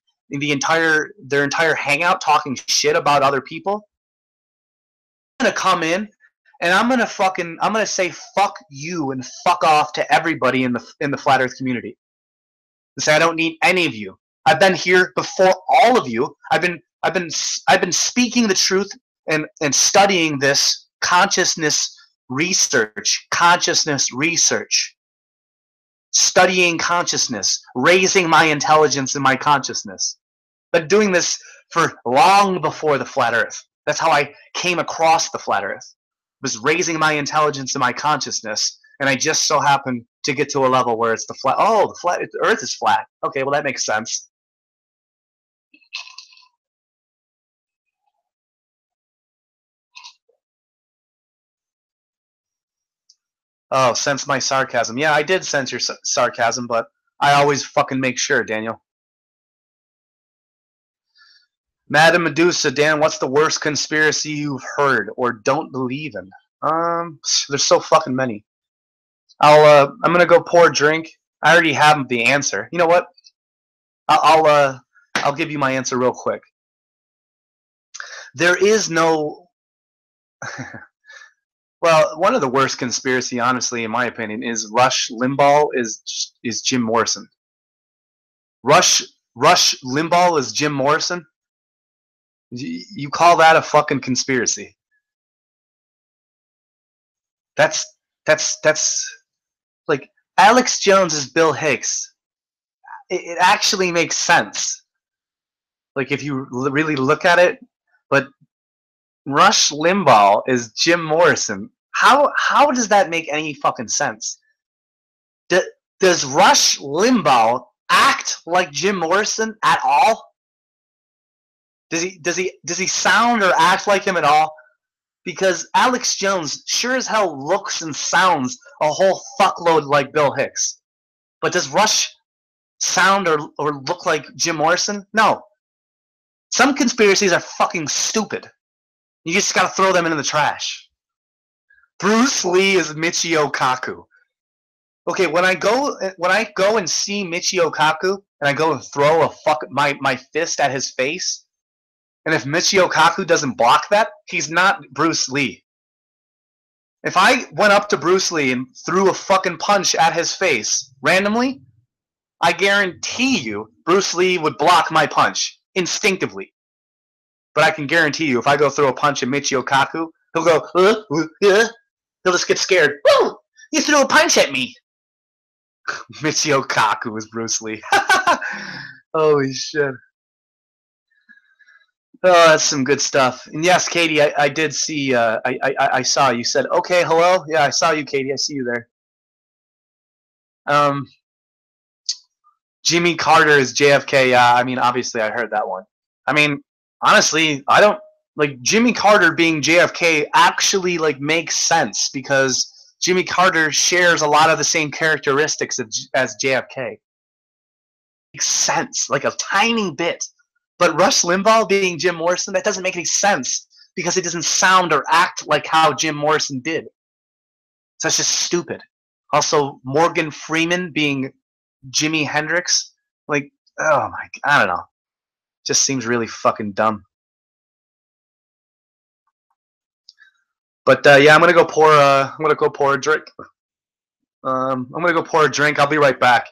hangout talking shit about other people. I'm gonna come in and I'm gonna say fuck you and fuck off to everybody in the flat Earth community. And say I don't need any of you. I've been here before all of you. I've been speaking the truth and studying this consciousness research, studying consciousness, raising my intelligence and my consciousness. Been doing this for long before the flat Earth. That's how I came across the flat Earth. Was raising my intelligence and my consciousness, and I just so happened to get to a level where it's the flat. Oh, the Earth is flat. Okay, well that makes sense. Oh, sense my sarcasm. Yeah, I did sense your sarcasm, but I always fucking make sure, Daniel. Madam Medusa, Dan, what's the worst conspiracy you've heard or don't believe in? There's so fucking many. I'm gonna go pour a drink. I already have the answer. You know what? I'll give you my answer real quick. There is no. Well, one of the worst conspiracy, honestly, in my opinion, is Rush Limbaugh is Jim Morrison. Rush Limbaugh is Jim Morrison. You call that a fucking conspiracy? That's like Alex Jones is Bill Hicks. It actually makes sense, like if you really look at it. But Rush Limbaugh is Jim Morrison. How does that make any fucking sense? Does Rush Limbaugh act like Jim Morrison at all? Does he sound or act like him at all? Because Alex Jones sure as hell looks and sounds a whole fuckload like Bill Hicks. But does Rush sound or look like Jim Morrison? No. Some conspiracies are fucking stupid. You just gotta throw them into the trash. Bruce Lee is Michio Kaku. Okay, when I go and see Michio Kaku and I go and throw my fist at his face, and if Michio Kaku doesn't block that, he's not Bruce Lee. If I went up to Bruce Lee and threw a fucking punch at his face randomly, I guarantee you Bruce Lee would block my punch instinctively. But I can guarantee you if I go throw a punch at Michio Kaku, he'll go, he'll just get scared. Woo! You threw a punch at me. Michio Kaku is Bruce Lee. Holy shit. Oh, that's some good stuff. And yes, Katie, I did see, I saw you said, okay, hello? Yeah, I saw you, Katie. I see you there. Jimmy Carter is JFK. Yeah, I mean, obviously I heard that one. I mean, honestly, I don't, like, Jimmy Carter being JFK actually, like, makes sense because Jimmy Carter shares a lot of the same characteristics as JFK. Makes sense, like a tiny bit. But Rush Limbaugh being Jim Morrison, that doesn't make any sense because it doesn't sound or act like how Jim Morrison did. So that's just stupid. Also, Morgan Freeman being Jimi Hendrix, like, oh my, I don't know. Just seems really fucking dumb. But yeah, I'm gonna go pour a drink. I'm gonna go pour a drink. I'll be right back.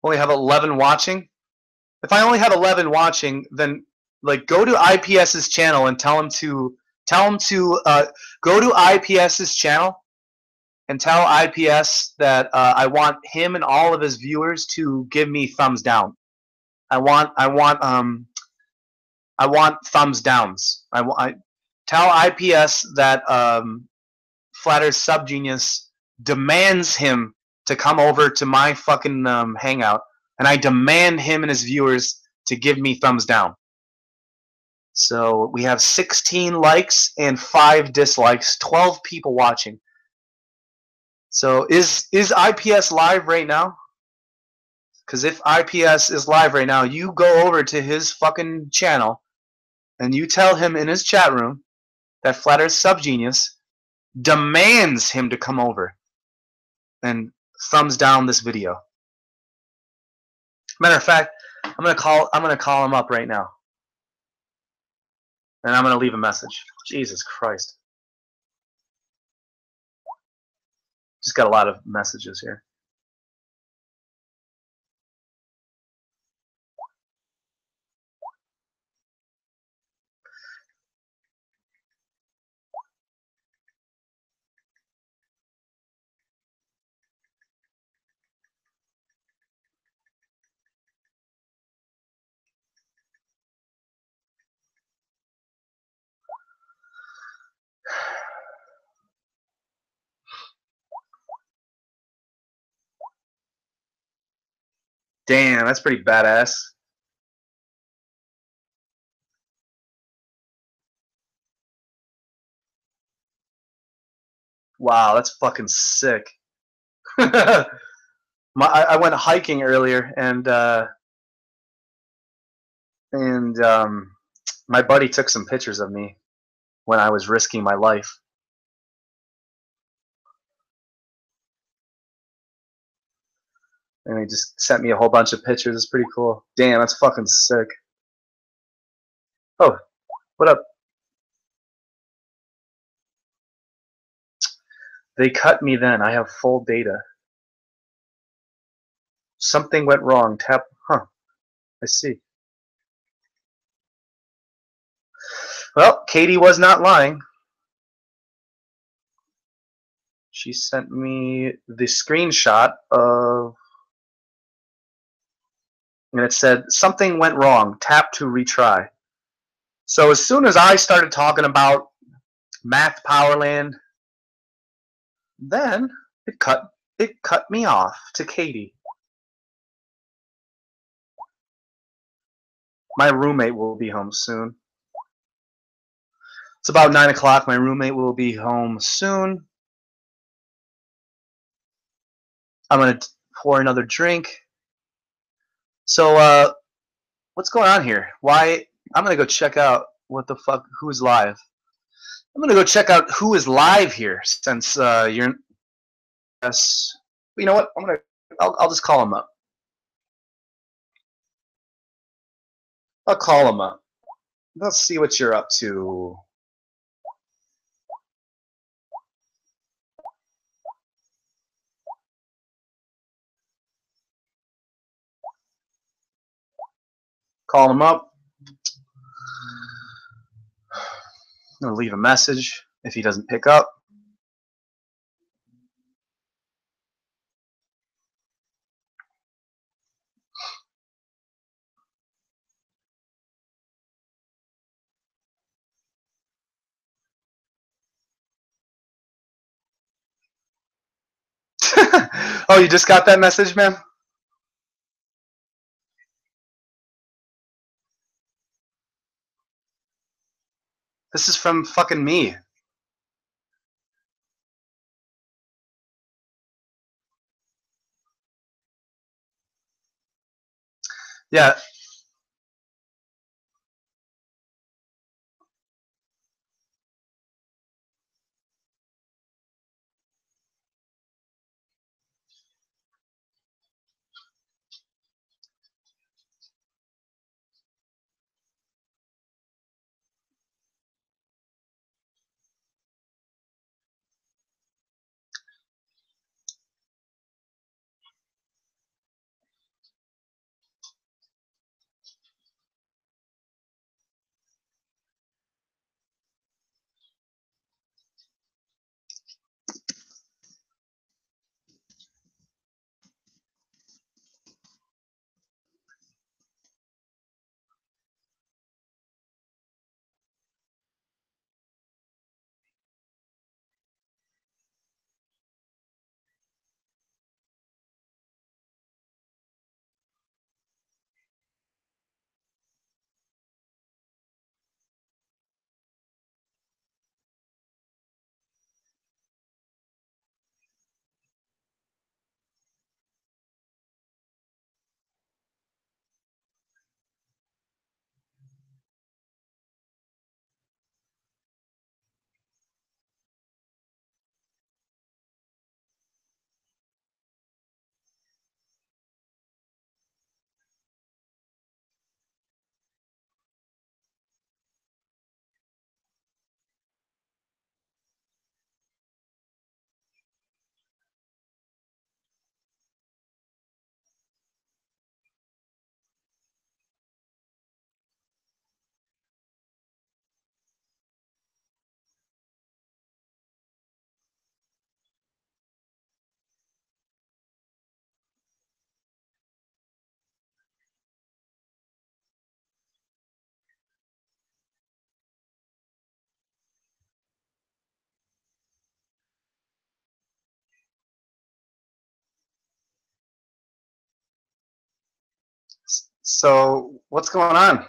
Only have 11 watching. If I only have 11 watching, then like go to IPS's channel and tell him to go to IPS's channel and tell IPS that I want him and all of his viewers to give me thumbs down. I want thumbs downs. I tell IPS that Flat Earth Subgenius demands him to come over to my fucking hangout, and I demand him and his viewers to give me thumbs down. So we have 16 likes and 5 dislikes, 12 people watching. So is IPS live right now? Because if IPS is live right now, you go over to his fucking channel and you tell him in his chat room that Flat Earth Subgenius demands him to come over and thumbs down this video. Matter of fact, I'm gonna call him up right now. And I'm gonna leave a message. Jesus Christ. Just got a lot of messages here. Damn, that's pretty badass. Wow, that's fucking sick. I went hiking earlier, and my buddy took some pictures of me when I was risking my life. And he just sent me a whole bunch of pictures. It's pretty cool. Damn, that's fucking sick. Oh, what up? They cut me then. I have full data. Something went wrong. Tap. Huh. I see. Well, Katie was not lying. She sent me the screenshot of, and it said, something went wrong. Tap to retry. So as soon as I started talking about Math Powerland, then it cut me off to Katie. My roommate will be home soon. It's about 9 o'clock. My roommate will be home soon. I'm going to pour another drink. So, what's going on here? Why? I'm going to go check out what the fuck, who's live. I'm going to go check out who is live here since you're, yes. You know what? I'll just call him up. I'll call him up. Let's see what you're up to. Call him up. I'm going to leave a message if he doesn't pick up. Oh, you just got that message, man? This is from fucking me. Yeah. So what's going on?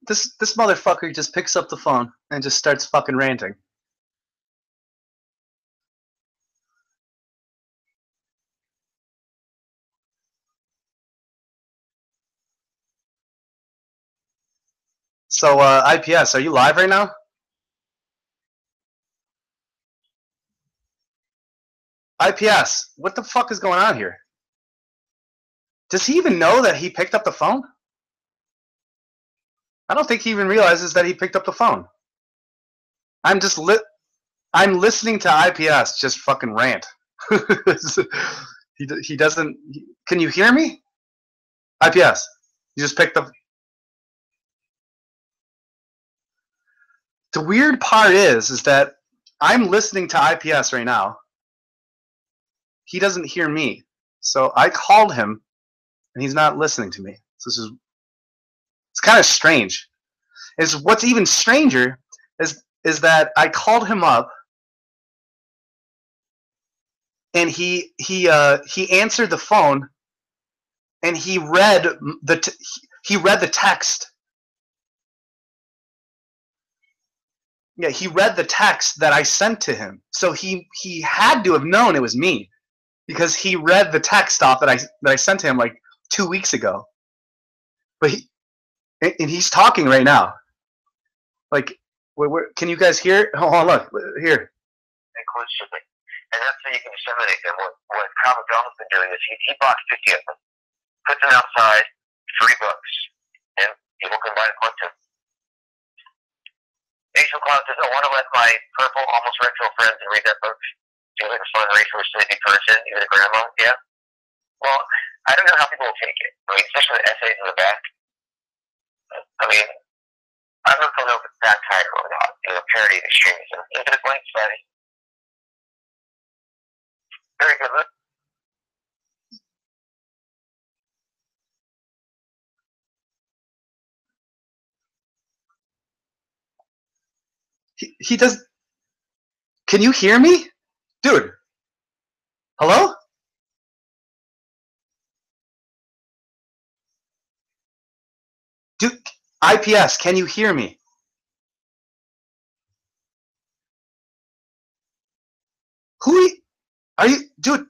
This motherfucker just picks up the phone and just starts fucking ranting. So IPS, are you live right now? IPS, what the fuck is going on here? Does he even know that he picked up the phone? I don't think he even realizes that he picked up the phone. I'm listening to IPS just fucking rant. he doesn't. Can you hear me? IPS, you just picked up. The weird part is that I'm listening to IPS right now. He doesn't hear me, so I called him, and he's not listening to me. So it's kind of strange. What's even stranger is that I called him up, and he answered the phone, and he read the text. Yeah, he read the text that I sent to him. So he had to have known it was me, because he read the text off that I sent to him like 2 weeks ago. But he's talking right now. Like, can you guys hear? Oh, look here. Inclusively. And that's so you can disseminate them. What Kyle McDonald's been doing is he bought 50 of them, puts them outside, 3 books, and people can buy and collect them. Asian Cloud says, I want to let my purple, almost retro friends and read that book. Seems like a fun read for a sleepy person, even a grandma. Yeah. Well, I don't know how people will take it. I mean, especially the essays in the back. I mean, I don't know if it's satire or not. Parody of extremism. Infinite blank study. Very good look. He does. Can you hear me, dude? Hello? Dude, IPS, can you hear me? Who are you, dude?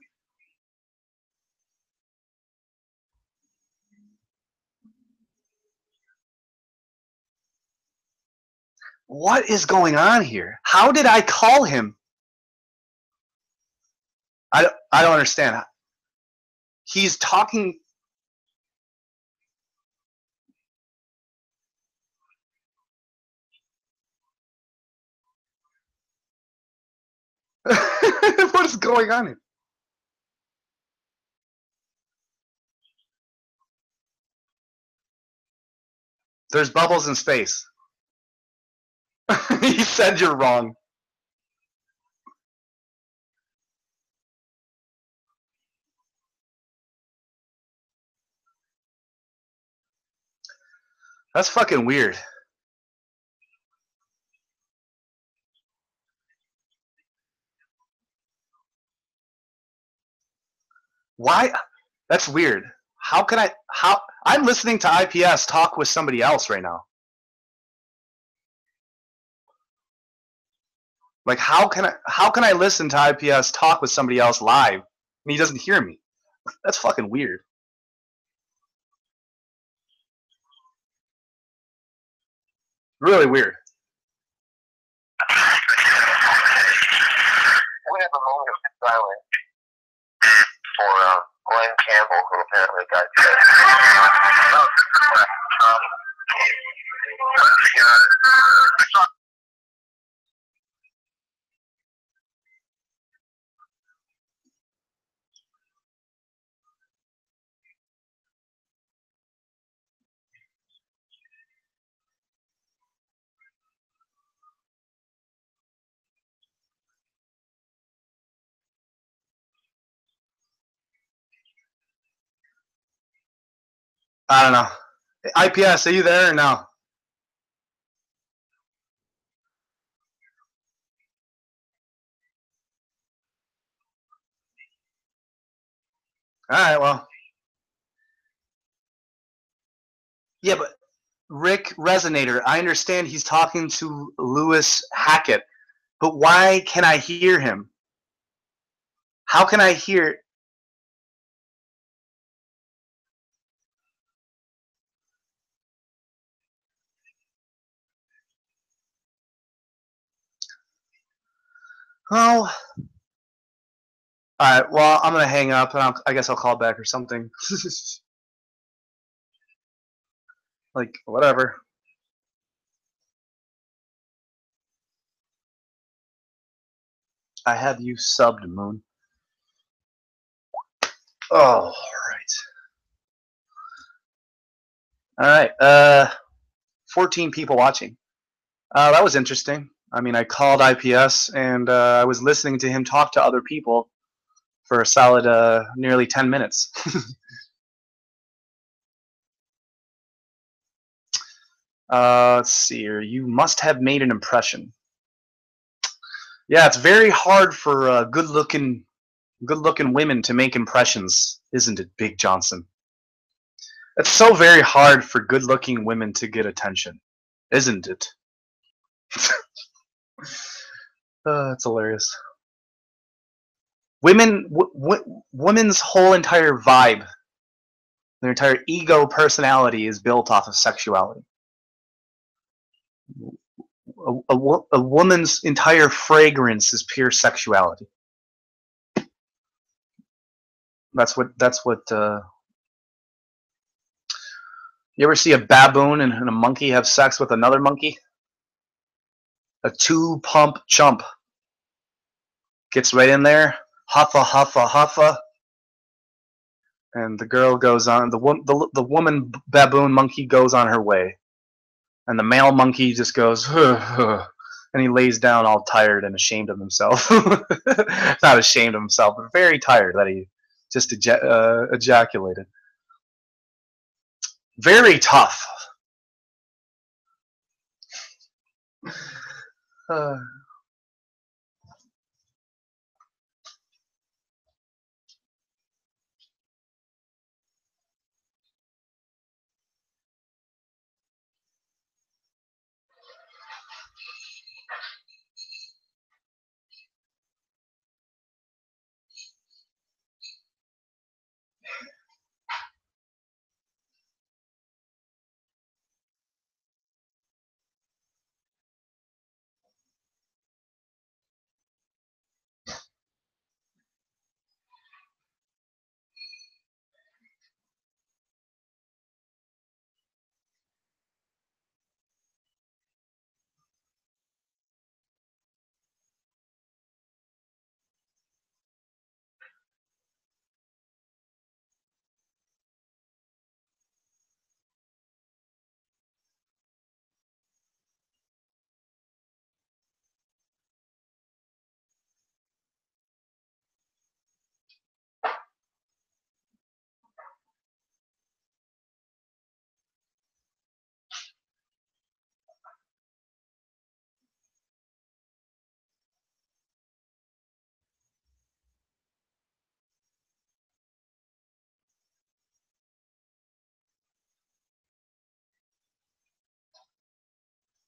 What is going on here? How did I call him? I don't understand. He's talking. What is going on here? There's bubbles in space. He said you're wrong. That's fucking weird. Why? That's weird. How I'm listening to IPS talk with somebody else right now. Like how can I listen to IPS talk with somebody else live and he doesn't hear me? That's fucking weird. Really weird. We have a moment of silence for Glenn Campbell, who apparently got killed. I don't know. IPS, are you there or no? All right, well. Yeah, but Rick Resonator, I understand he's talking to Lewis Hackett, but why can I hear him? How can I hear? Oh. All right, well, I'm going to hang up, and I guess I'll call back or something. Like, whatever. I have you subbed, Moon. Oh, right. All right. 14 people watching. That was interesting. I mean, I called IPS, and I was listening to him talk to other people for a solid nearly 10 minutes. Let's see here. You must have made an impression. Yeah, it's very hard for good-looking women to make impressions, isn't it, Big Johnson? It's so very hard for good-looking women to get attention, isn't it? That's hilarious. Women's whole entire vibe, their entire ego personality is built off of sexuality. A woman's entire fragrance is pure sexuality. That's what. You ever see a baboon and a monkey have sex with another monkey? A two-pump chump gets right in there, huffa, huffa, huffa, and the girl goes on. The woman baboon monkey goes on her way, and the male monkey just goes, huh, huh, and he lays down all tired and ashamed of himself. Not ashamed of himself, but very tired that he just ejaculated. Very tough.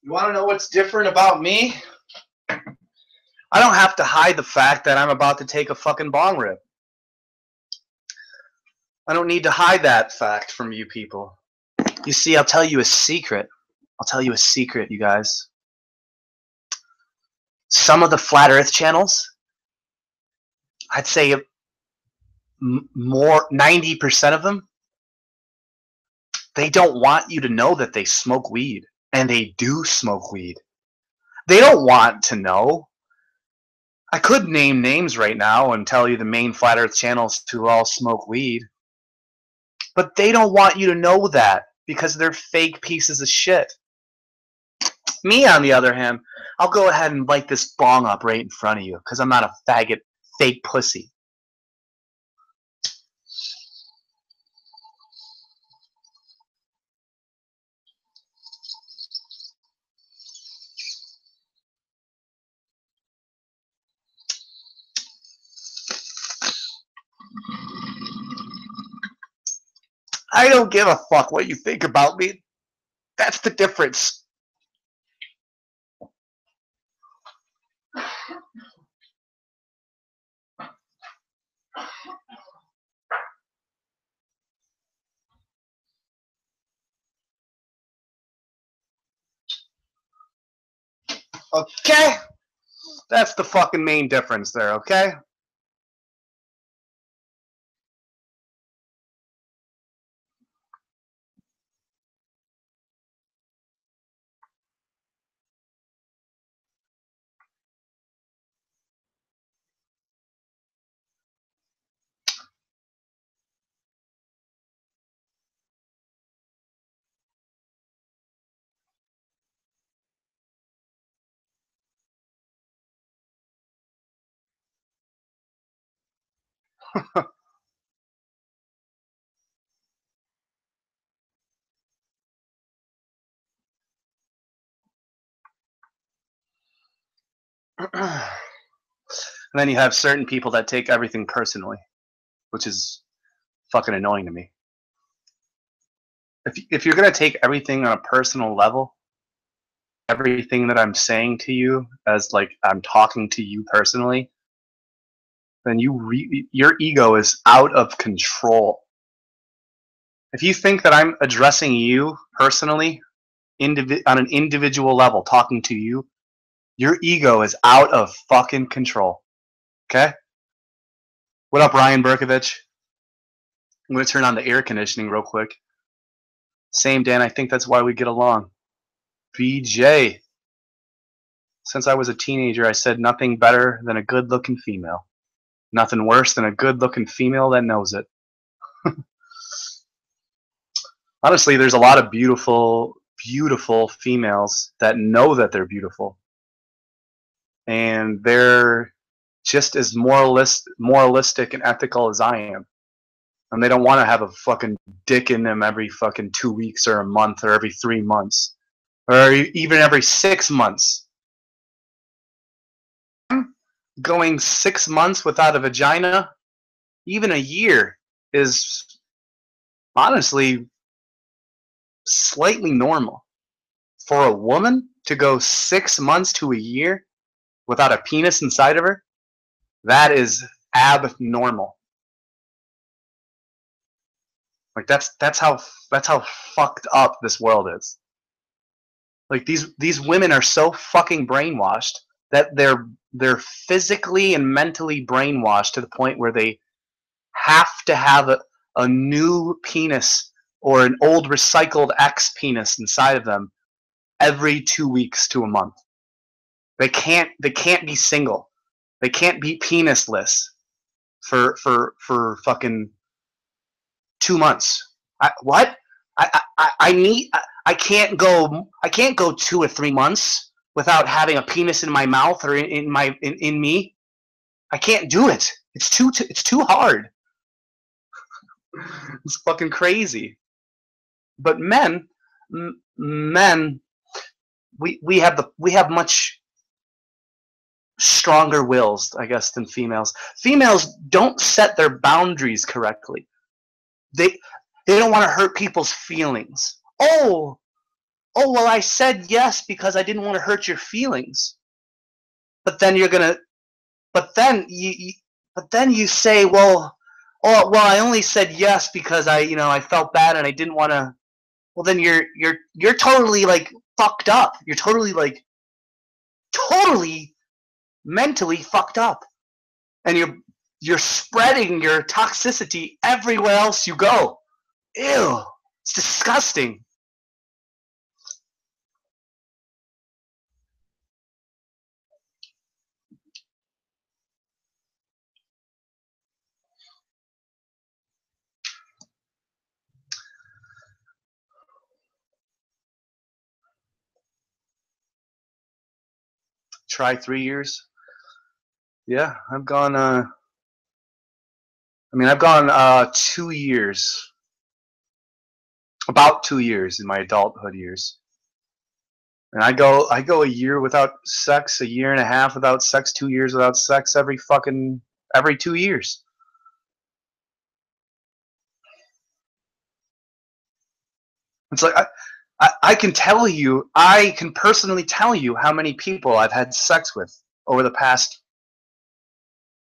You want to know what's different about me? I don't have to hide the fact that I'm about to take a fucking bong rip. I don't need to hide that fact from you people. You see, I'll tell you a secret. I'll tell you a secret, you guys. Some of the Flat Earth channels, I'd say more, 90% of them, they don't want you to know that they smoke weed. And they do smoke weed. They don't want to know. I could name names right now and tell you the main Flat Earth channels to all smoke weed. But they don't want you to know that because they're fake pieces of shit. Me, on the other hand, I'll go ahead and light this bong up right in front of you because I'm not a faggot fake pussy. I don't give a fuck what you think about me. That's the difference. Okay? That's the fucking main difference there, okay? And then you have certain people that take everything personally, which is fucking annoying to me. If you're going to take everything on a personal level, everything that I'm saying to you as like I'm talking to you personally, then your ego is out of control. If you think that I'm addressing you personally, on an individual level, talking to you, your ego is out of fucking control. Okay? What up, Ryan Berkovich? I'm going to turn on the air conditioning real quick. Same, Dan. I think that's why we get along. BJ. Since I was a teenager, I said nothing better than a good-looking female. Nothing worse than a good-looking female that knows it. Honestly, there's a lot of beautiful, beautiful females that know that they're beautiful. And they're just as moralistic and ethical as I am. And they don't want to have a fucking dick in them every fucking 2 weeks or a month or every 3 months. Or even every 6 months. Going 6 months without a vagina, even a year, is honestly slightly normal. For a woman to go 6 months to a year without a penis inside of her, that is abnormal. Like that's how fucked up this world is. Like these women are so fucking brainwashed that they're physically and mentally brainwashed to the point where they have to have a new penis or an old recycled ex penis inside of them every 2 weeks to a month. They can't be single. They can't be penisless for fucking 2 months. What? I can't go 2 or 3 months without having a penis in my mouth or in me. I can't do it. It's too hard. It's fucking crazy. But men, we have much stronger wills, I guess, than females. Females don't set their boundaries correctly. They don't want to hurt people's feelings. Oh, oh, well, I said yes because I didn't want to hurt your feelings. But then you're going to, but then you say, well, oh, well, I only said yes because I felt bad and I didn't want to. Well, then you're totally like fucked up. You're totally like totally mentally fucked up, and you're spreading your toxicity everywhere else you go. Ew, it's disgusting. Try 3 years. Yeah, I've gone. I've gone 2 years. About 2 years in my adulthood years. And I go a year without sex, a year and a half without sex, 2 years without sex, every 2 years. It's like I can tell you, I can personally tell you how many people I've had sex with over the past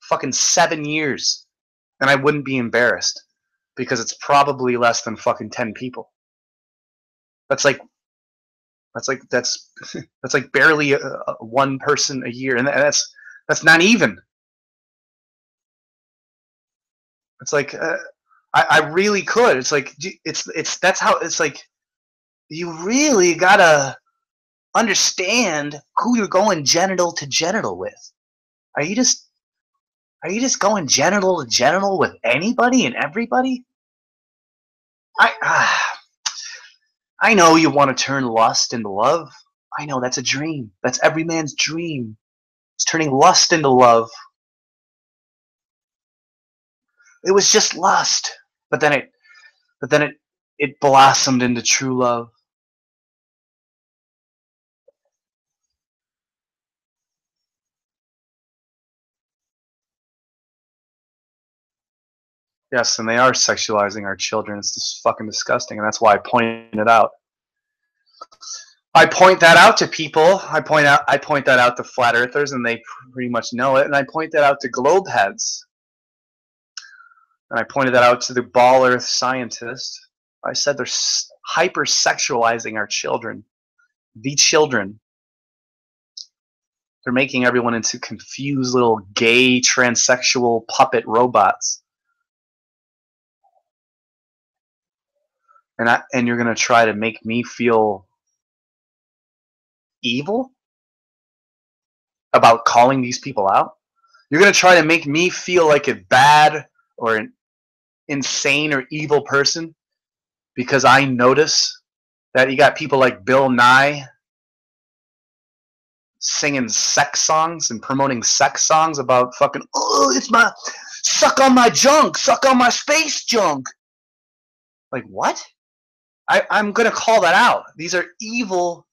7 years, and I wouldn't be embarrassed because it's probably less than 10 people. That's like barely one person a year, and that's not even. It's like I really could. It's like that's how it's like. You really gotta understand who you're going genital to genital with. Are you just going genital to genital with anybody and everybody? I know you want to turn lust into love. I know that's a dream. That's every man's dream. It's turning lust into love. It was just lust, but then it blossomed into true love. Yes, and they are sexualizing our children. It's just fucking disgusting, and that's why I pointed it out. I point that out to people. I point that out to flat earthers, and they pretty much know it. And I point that out to globe heads. And I pointed that out to the ball earth scientists. I said they're hyper-sexualizing our children. The children. They're making everyone into confused little gay transsexual puppet robots. And you're going to try to make me feel evil about calling these people out? You're going to try to make me feel like a bad or an insane or evil person because I notice that you got people like Bill Nye singing sex songs and promoting sex songs about fucking, oh, it's my, suck on my junk, suck on my space junk. Like, what? I'm going to call that out. These are evil.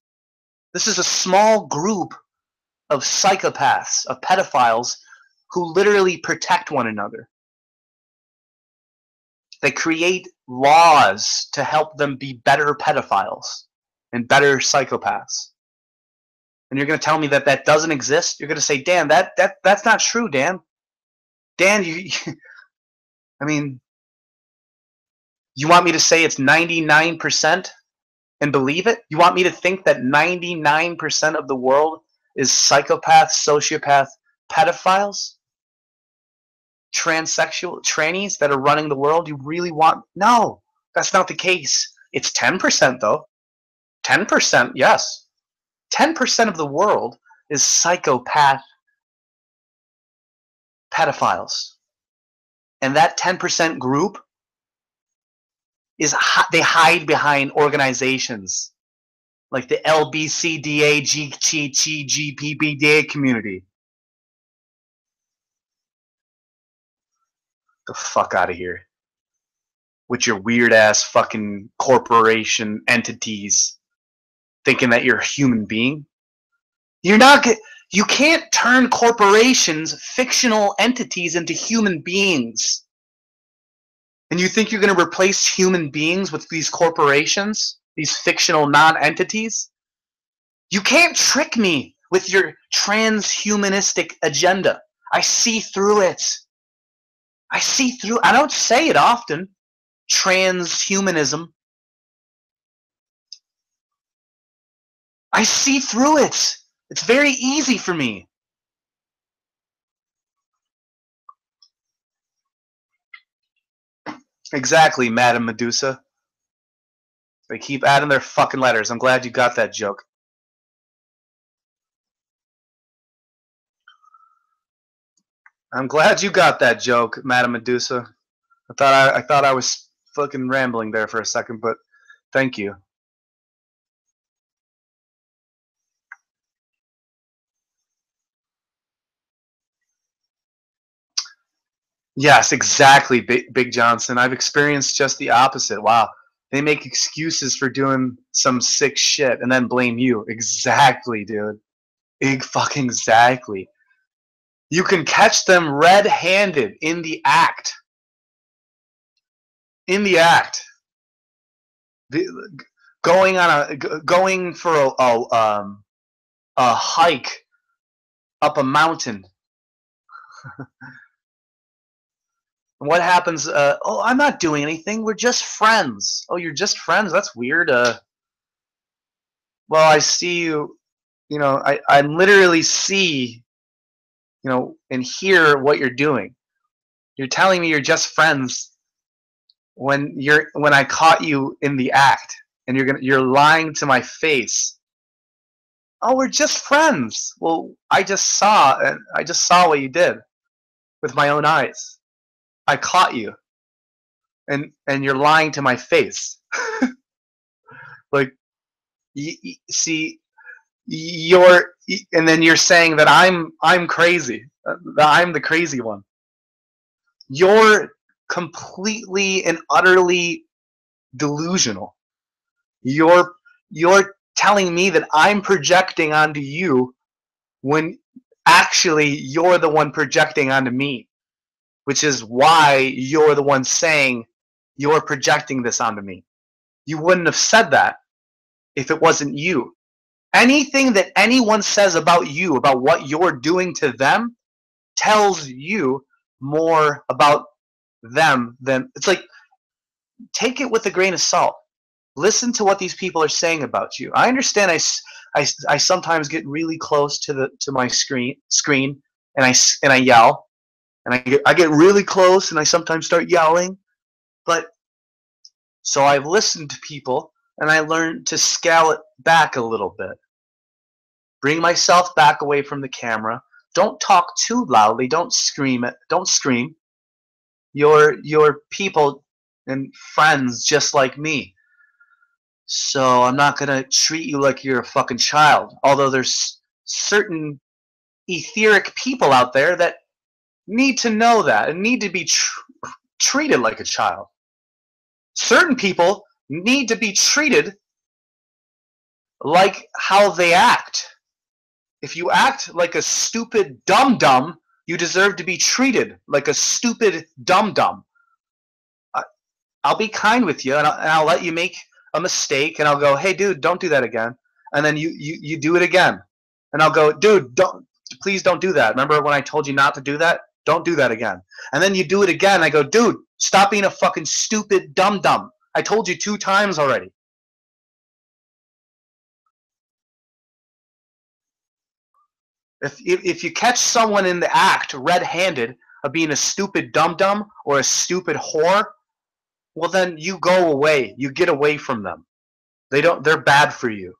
This is a small group of psychopaths, of pedophiles, who literally protect one another. They create laws to help them be better pedophiles and better psychopaths. And you're going to tell me that that doesn't exist? You're going to say, Dan, that's not true, Dan. Dan, I mean, you want me to say it's 99% and believe it? You want me to think that 99% of the world is psychopaths, sociopath, pedophiles, transsexual, trannies that are running the world? You really want? No, that's not the case. It's 10% though. 10%, yes. 10% of the world is psychopath pedophiles. And that 10% group is they hide behind organizations like the LBCDA, GPPDA community. The fuck out of here with your weird ass fucking corporation entities thinking that you're a human being. You're not. You can't turn corporations, fictional entities, into human beings. And you think you're going to replace human beings with these corporations? these fictional non-entities. You can't trick me with your transhumanistic agenda. I see through it. I see through. I don't say it often. Transhumanism. I see through it. It's very easy for me. Exactly, Madam Medusa. They keep adding their fucking letters. I'm glad you got that joke. I'm glad you got that joke, Madam Medusa. I thought I was fucking rambling there for a second, but thank you. Yes, exactly, Big Johnson. I've experienced just the opposite. Wow. They make excuses for doing some sick shit and then blame you. Exactly, dude. Fucking exactly. You can catch them red-handed in the act. In the act. Going for a hike up a mountain. What happens? Oh, I'm not doing anything. We're just friends. Oh, you're just friends? That's weird. Well, I see you. You know, I literally see, you know, and hear what you're doing. You're telling me you're just friends when I caught you in the act, and you're lying to my face. Oh, we're just friends. Well, I just saw what you did with my own eyes. I caught you, and you're lying to my face. Like, see, and then you're saying that I'm crazy, that I'm the crazy one. You're completely and utterly delusional. You're telling me that I'm projecting onto you when actually you're the one projecting onto me, which is why you're the one saying you're projecting this onto me. You wouldn't have said that if it wasn't you. Anything that anyone says about you, about what you're doing to them, tells you more about them than, it's like, take it with a grain of salt. Listen to what these people are saying about you. I understand I sometimes get really close to my screen and I yell, and I get really close and I sometimes start yelling. But so I've listened to people and I learned to scale it back a little bit. Bring myself back away from the camera. Don't talk too loudly. Don't scream. Don't scream. You're people and friends just like me. So I'm not going to treat you like you're a fucking child. Although there's certain etheric people out there that need to know that and need to be treated like a child. Certain people need to be treated like how they act. If you act like a stupid dum-dum, you deserve to be treated like a stupid dum-dum. I'll be kind with you, and I'll let you make a mistake, and I'll go, hey, dude, don't do that again. And then you do it again. And I'll go, dude, please don't do that. Remember when I told you not to do that? Don't do that again. And then you do it again. I go, dude, stop being a fucking stupid dum-dum. I told you 2 times already. If you catch someone in the act red-handed of being a stupid dum-dum or a stupid whore, well then you go away. You get away from them. They're bad for you.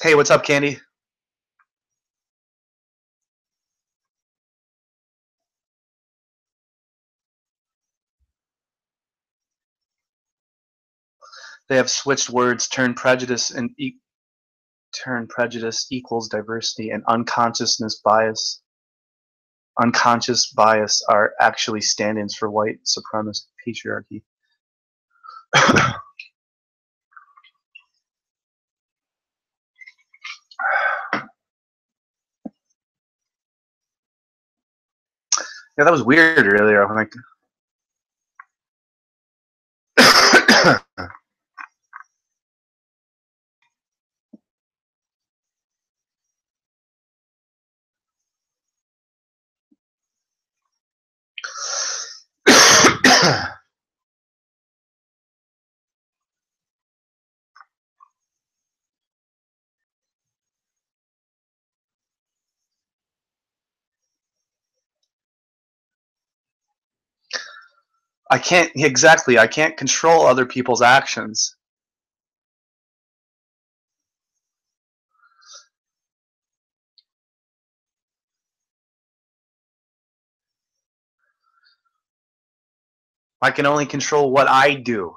Hey, what's up, Candy? They have switched words. Turn prejudice equals diversity, and unconscious bias are actually stand-ins for white supremacist patriarchy. Yeah, that was weird earlier. I'm like, I can't control other people's actions. I can only control what I do.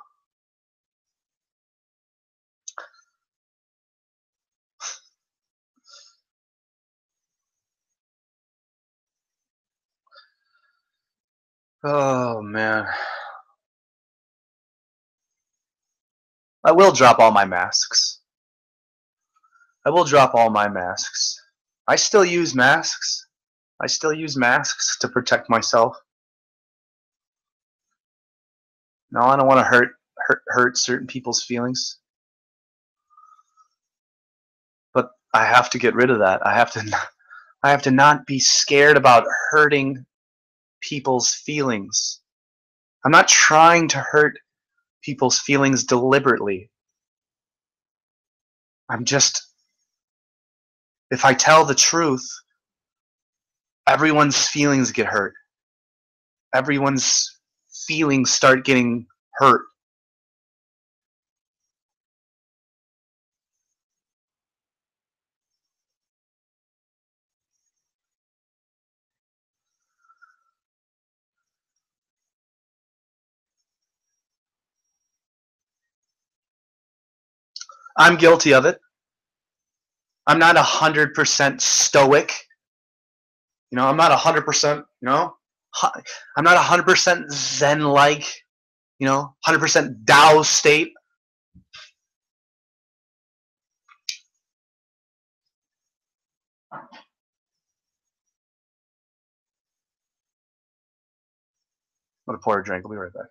Oh, man. I will drop all my masks. I will drop all my masks. I still use masks. I still use masks to protect myself. No, I don't want to hurt certain people's feelings. But I have to get rid of that. I have to not be scared about hurting people's feelings. I'm not trying to hurt people's feelings deliberately. I'm just, if I tell the truth, everyone's feelings get hurt. Everyone's feelings start getting hurt. I'm guilty of it. I'm not 100% stoic. You know, I'm not 100%, you know, I'm not 100% Zen-like, you know, 100% Tao state. I'm gonna pour a drink. I'll be right back.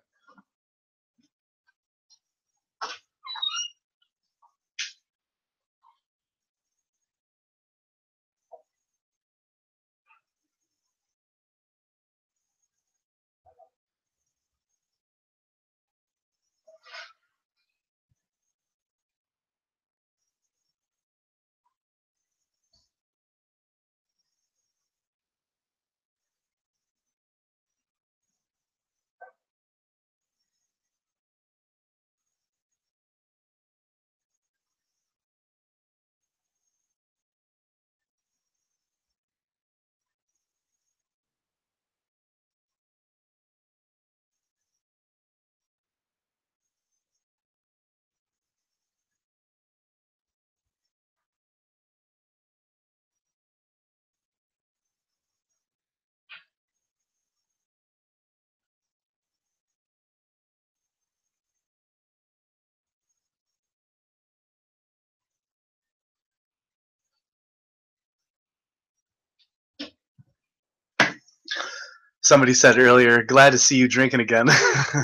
Somebody said earlier, glad to see you drinking again.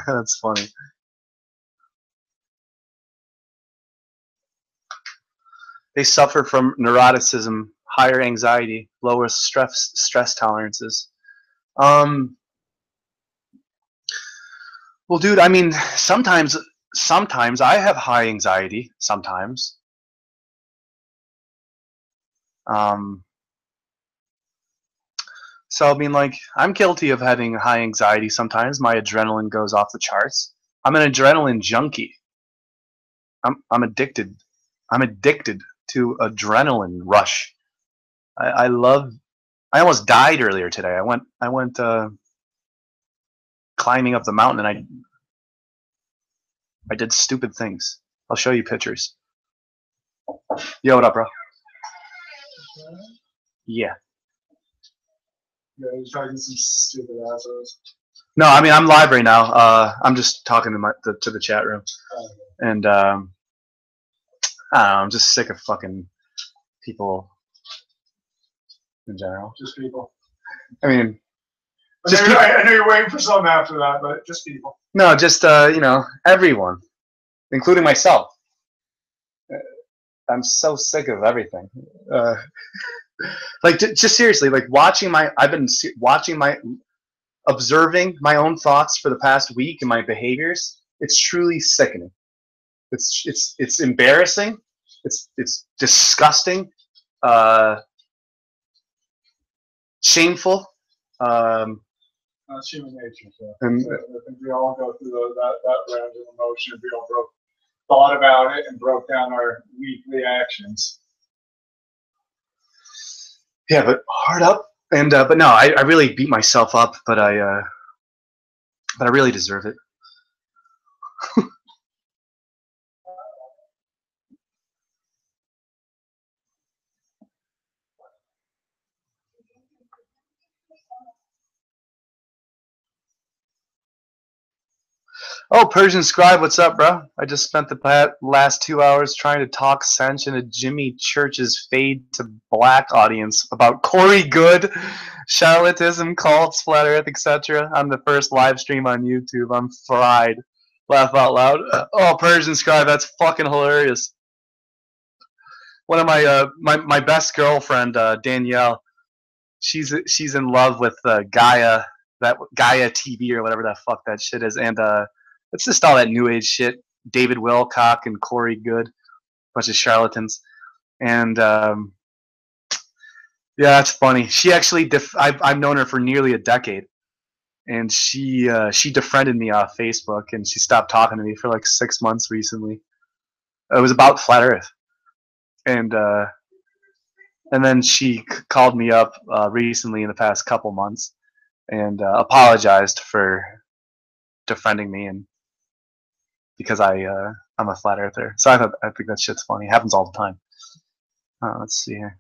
That's funny. They suffer from neuroticism, higher anxiety, lower stress tolerances. Well, dude, I mean, sometimes I have high anxiety. Sometimes. So I mean, like, I'm guilty of having high anxiety sometimes. My adrenaline goes off the charts. I'm an adrenaline junkie. I'm addicted. I'm addicted to adrenaline rush. I I almost died earlier today. I went climbing up the mountain, and I did stupid things. I'll show you pictures. Yo, what up, bro? Yeah. Yeah, he's trying some stupid assholes. No, I mean, I'm live right now. I'm just talking to the chat room, and I don't know, I'm just sick of fucking people in general. Just people. I mean, Just I know you're waiting for something after that, but just people. No, just you know, everyone, including myself. I'm so sick of everything. Like, just seriously, like I've been watching observing my own thoughts for the past week and my behaviors. It's truly sickening. It's embarrassing. It's disgusting. Shameful. That's human nature. So. I think we all go through that round of emotion. We all thought about it and broke down our weekly actions. Yeah, but hard up. And but no, I really beat myself up, but I really deserve it. Oh, Persian Scribe, what's up, bro? I just spent the last 2 hours trying to talk sense into Jimmy Church's fade to black audience about Corey Good, charlatanism, cults, flat earth, etc. on the first live stream on YouTube. I'm fried. Laugh out loud. Oh, Persian Scribe, that's fucking hilarious. One of my best girlfriend, Danielle, she's in love with Gaia TV or whatever the fuck that shit is, and it's just all that new age shit. David Wilcock and Corey Good, bunch of charlatans, and yeah, that's funny. She actually I've known her for nearly a decade, and she defriended me off Facebook, and she stopped talking to me for like 6 months recently. It was about flat Earth, and then she called me up recently in the past couple months and apologized for defriending me and because I'm a flat earther. So I think that shit's funny. It happens all the time. Let's see here.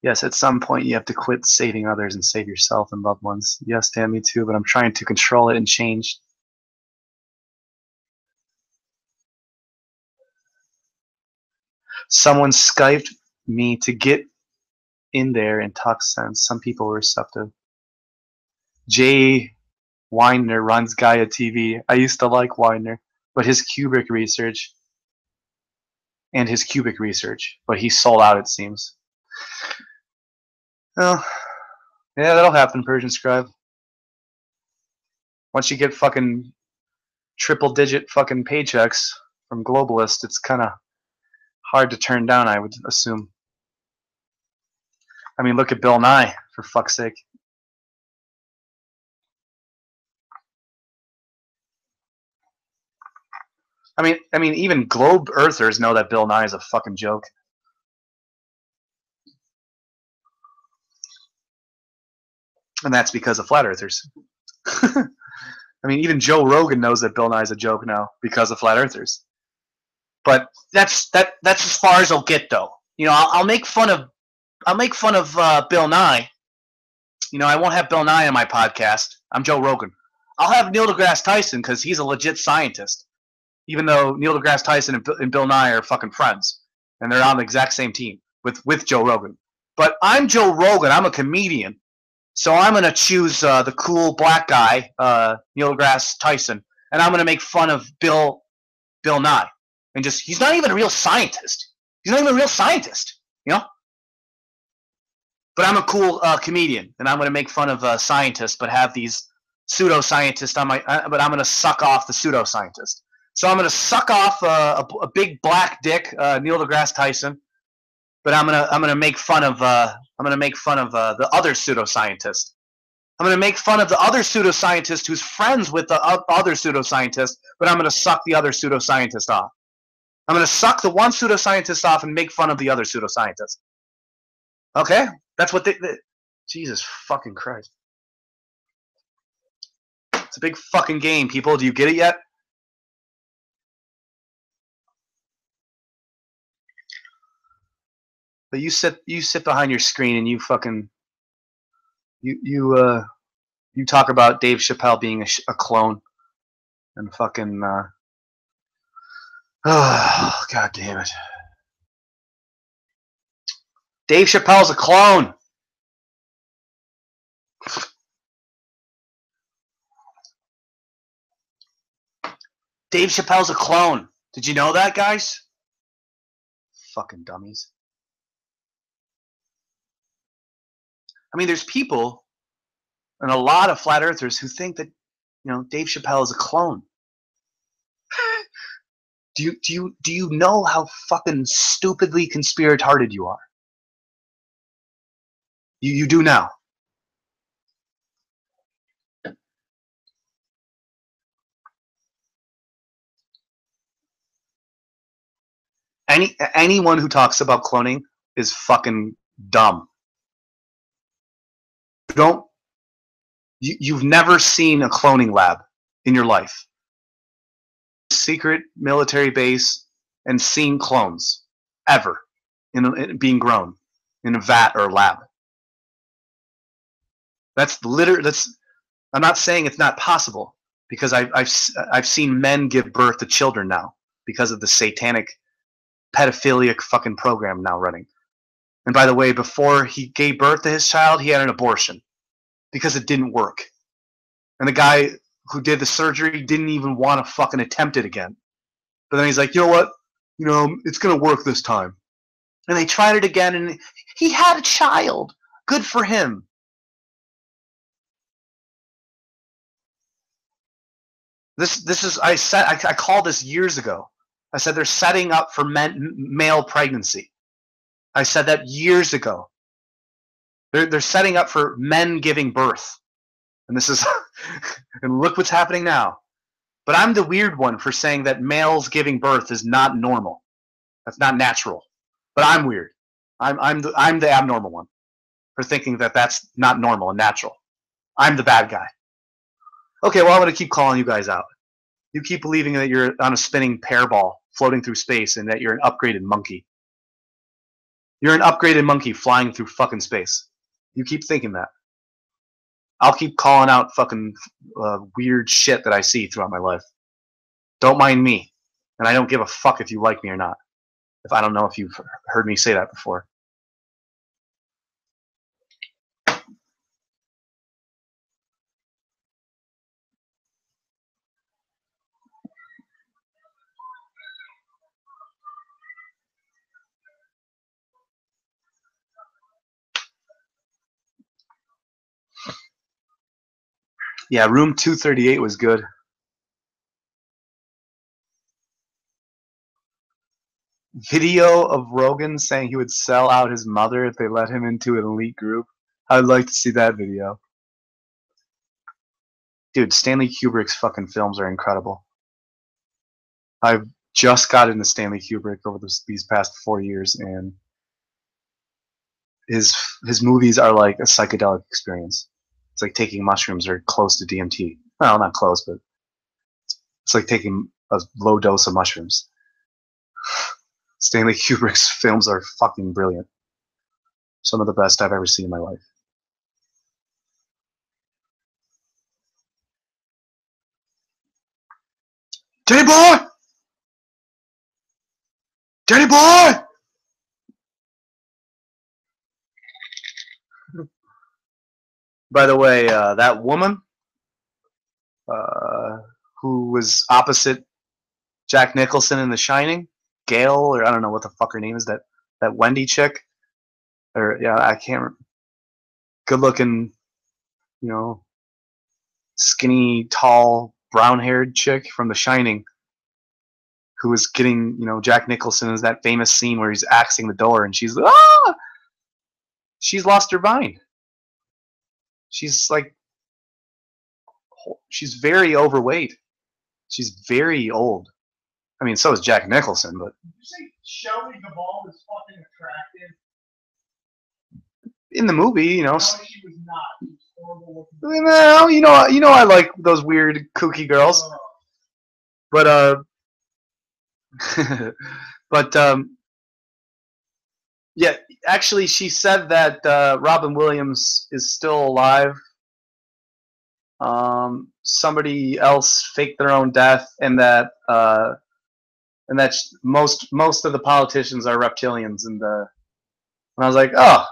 Yes, at some point you have to quit saving others and save yourself and loved ones. Yes, Dan, me too, but I'm trying to control it and change. Someone Skyped me to get in there and talk sense. Some people were receptive. Jay Weiner runs Gaia TV. I used to like Weiner, but his cubic research, but he sold out, it seems. Well, yeah, that'll happen, Persian Scribe. Once you get fucking triple-digit fucking paychecks from globalists, it's kind of hard to turn down, I would assume. I mean, look at Bill Nye, for fuck's sake. I mean, even globe earthers know that Bill Nye is a fucking joke. And that's because of flat earthers. I mean, even Joe Rogan knows that Bill Nye is a joke now because of flat earthers. But that's as far as I'll get, though. You know, I'll make fun of Bill Nye. You know, I won't have Bill Nye on my podcast. I'm Joe Rogan. I'll have Neil deGrasse Tyson because he's a legit scientist. Even though Neil deGrasse Tyson and Bill Nye are fucking friends, and they're on the exact same team with Joe Rogan. But I'm Joe Rogan. I'm a comedian, so I'm gonna choose the cool black guy, Neil deGrasse Tyson, and I'm gonna make fun of Bill Nye, and he's not even a real scientist. He's not even a real scientist, you know. But I'm a cool comedian, and I'm gonna make fun of scientists, but have these pseudoscientists on my. But I'm gonna suck off the pseudoscientist. So I'm gonna suck off a big black dick, Neil deGrasse Tyson, but I'm gonna make fun of the other pseudoscientist. I'm gonna make fun of the other pseudoscientist who's friends with the other pseudoscientist, but I'm gonna suck the other pseudoscientist off. I'm gonna suck the one pseudoscientist off and make fun of the other pseudoscientist. Okay, that's what Jesus fucking Christ! It's a big fucking game, people. Do you get it yet? But you sit behind your screen and you fucking you talk about Dave Chappelle being a clone and fucking oh god damn it. Dave Chappelle's a clone. Dave Chappelle's a clone. Did you know that, guys? Fucking dummies. I mean, there's people, and a lot of flat earthers, who think that, Dave Chappelle is a clone. Do you know how fucking stupidly conspiratorial you are? You do now. Anyone who talks about cloning is fucking dumb. You've never seen a cloning lab in your life. Secret military base and seen clones ever in being grown in a vat or lab. That's literally, I'm not saying it's not possible, because I've seen men give birth to children now because of the satanic pedophilic fucking program now running. And by the way, before he gave birth to his child, he had an abortion because it didn't work. And the guy who did the surgery didn't even want to fucking attempt it again. But then he's like, you know what? It's going to work this time. And they tried it again, and he had a child. Good for him. This is, I called this years ago. I said they're setting up for male pregnancy. I said that years ago. They're setting up for men giving birth. And this is, and look what's happening now. But I'm the weird one for saying that males giving birth is not normal. That's not natural. But I'm weird. I'm the abnormal one for thinking that that's not normal and natural. I'm the bad guy. Okay, well, I'm going to keep calling you guys out. You keep believing that you're on a spinning pear ball floating through space and that you're an upgraded monkey. You're an upgraded monkey flying through fucking space. You keep thinking that. I'll keep calling out fucking weird shit that I see throughout my life. Don't mind me. And I don't give a fuck if you like me or not. If I don't know if you've heard me say that before. Yeah, room 238 was good. Video of Rogan saying he would sell out his mother if they let him into an elite group. I'd like to see that video. Dude, Stanley Kubrick's fucking films are incredible. I've just got into Stanley Kubrick over these past 4 years, and his movies are like a psychedelic experience. It's like taking mushrooms or close to DMT. Well, not close, but it's like taking a low dose of mushrooms. Stanley Kubrick's films are fucking brilliant. Some of the best I've ever seen in my life. Danny boy! Danny boy! By the way, that woman who was opposite Jack Nicholson in The Shining, Gail, or I don't know what the fuck her name is, that Wendy chick, or yeah, I can't remember. Good looking, skinny, tall, brown-haired chick from The Shining, who was getting, Jack Nicholson is that famous scene where he's axing the door, and she's lost her mind. She's like, she's very overweight. She's very old. I mean, so is Jack Nicholson, but. Did you say Shelley Duvall is fucking attractive? In the movie, No, she was not. She was horrible looking. No, I like those weird, kooky girls. But, yeah, actually, she said that Robin Williams is still alive. Somebody else faked their own death, and that most of the politicians are reptilians. And I was like, oh.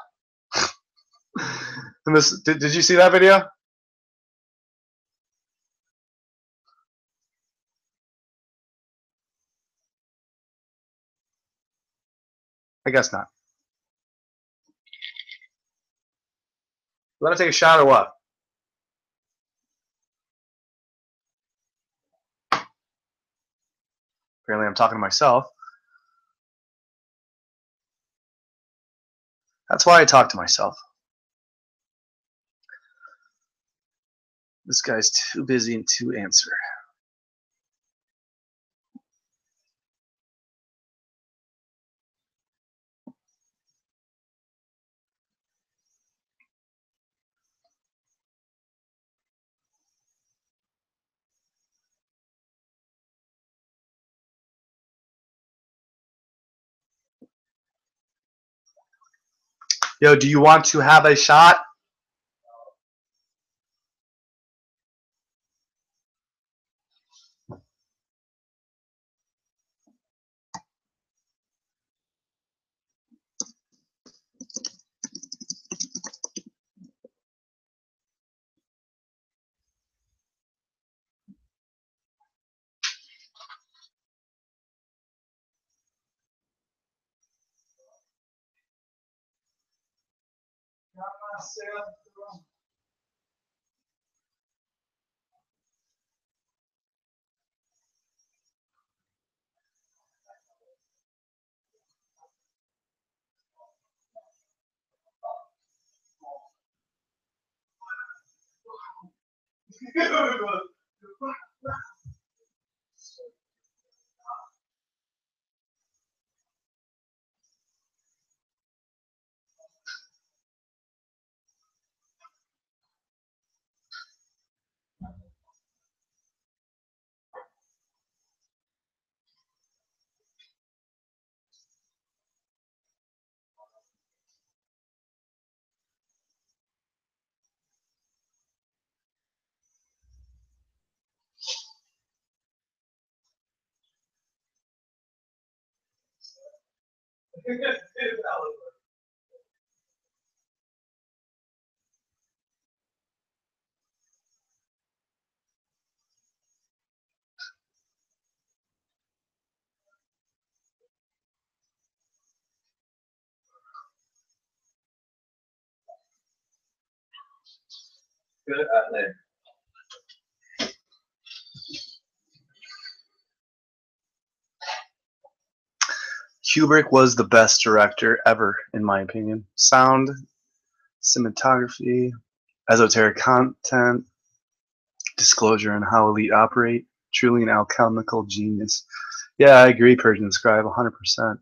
And did you see that video? I guess not. Let him take a shot or what? Apparently I'm talking to myself. That's why I talk to myself. This guy's too busy to answer. Yo, do you want to have a shot? Good at later. Kubrick was the best director ever, in my opinion. Sound, cinematography, esoteric content, disclosure on how elite operate, truly an alchemical genius. Yeah, I agree, Persian Scribe, 100%.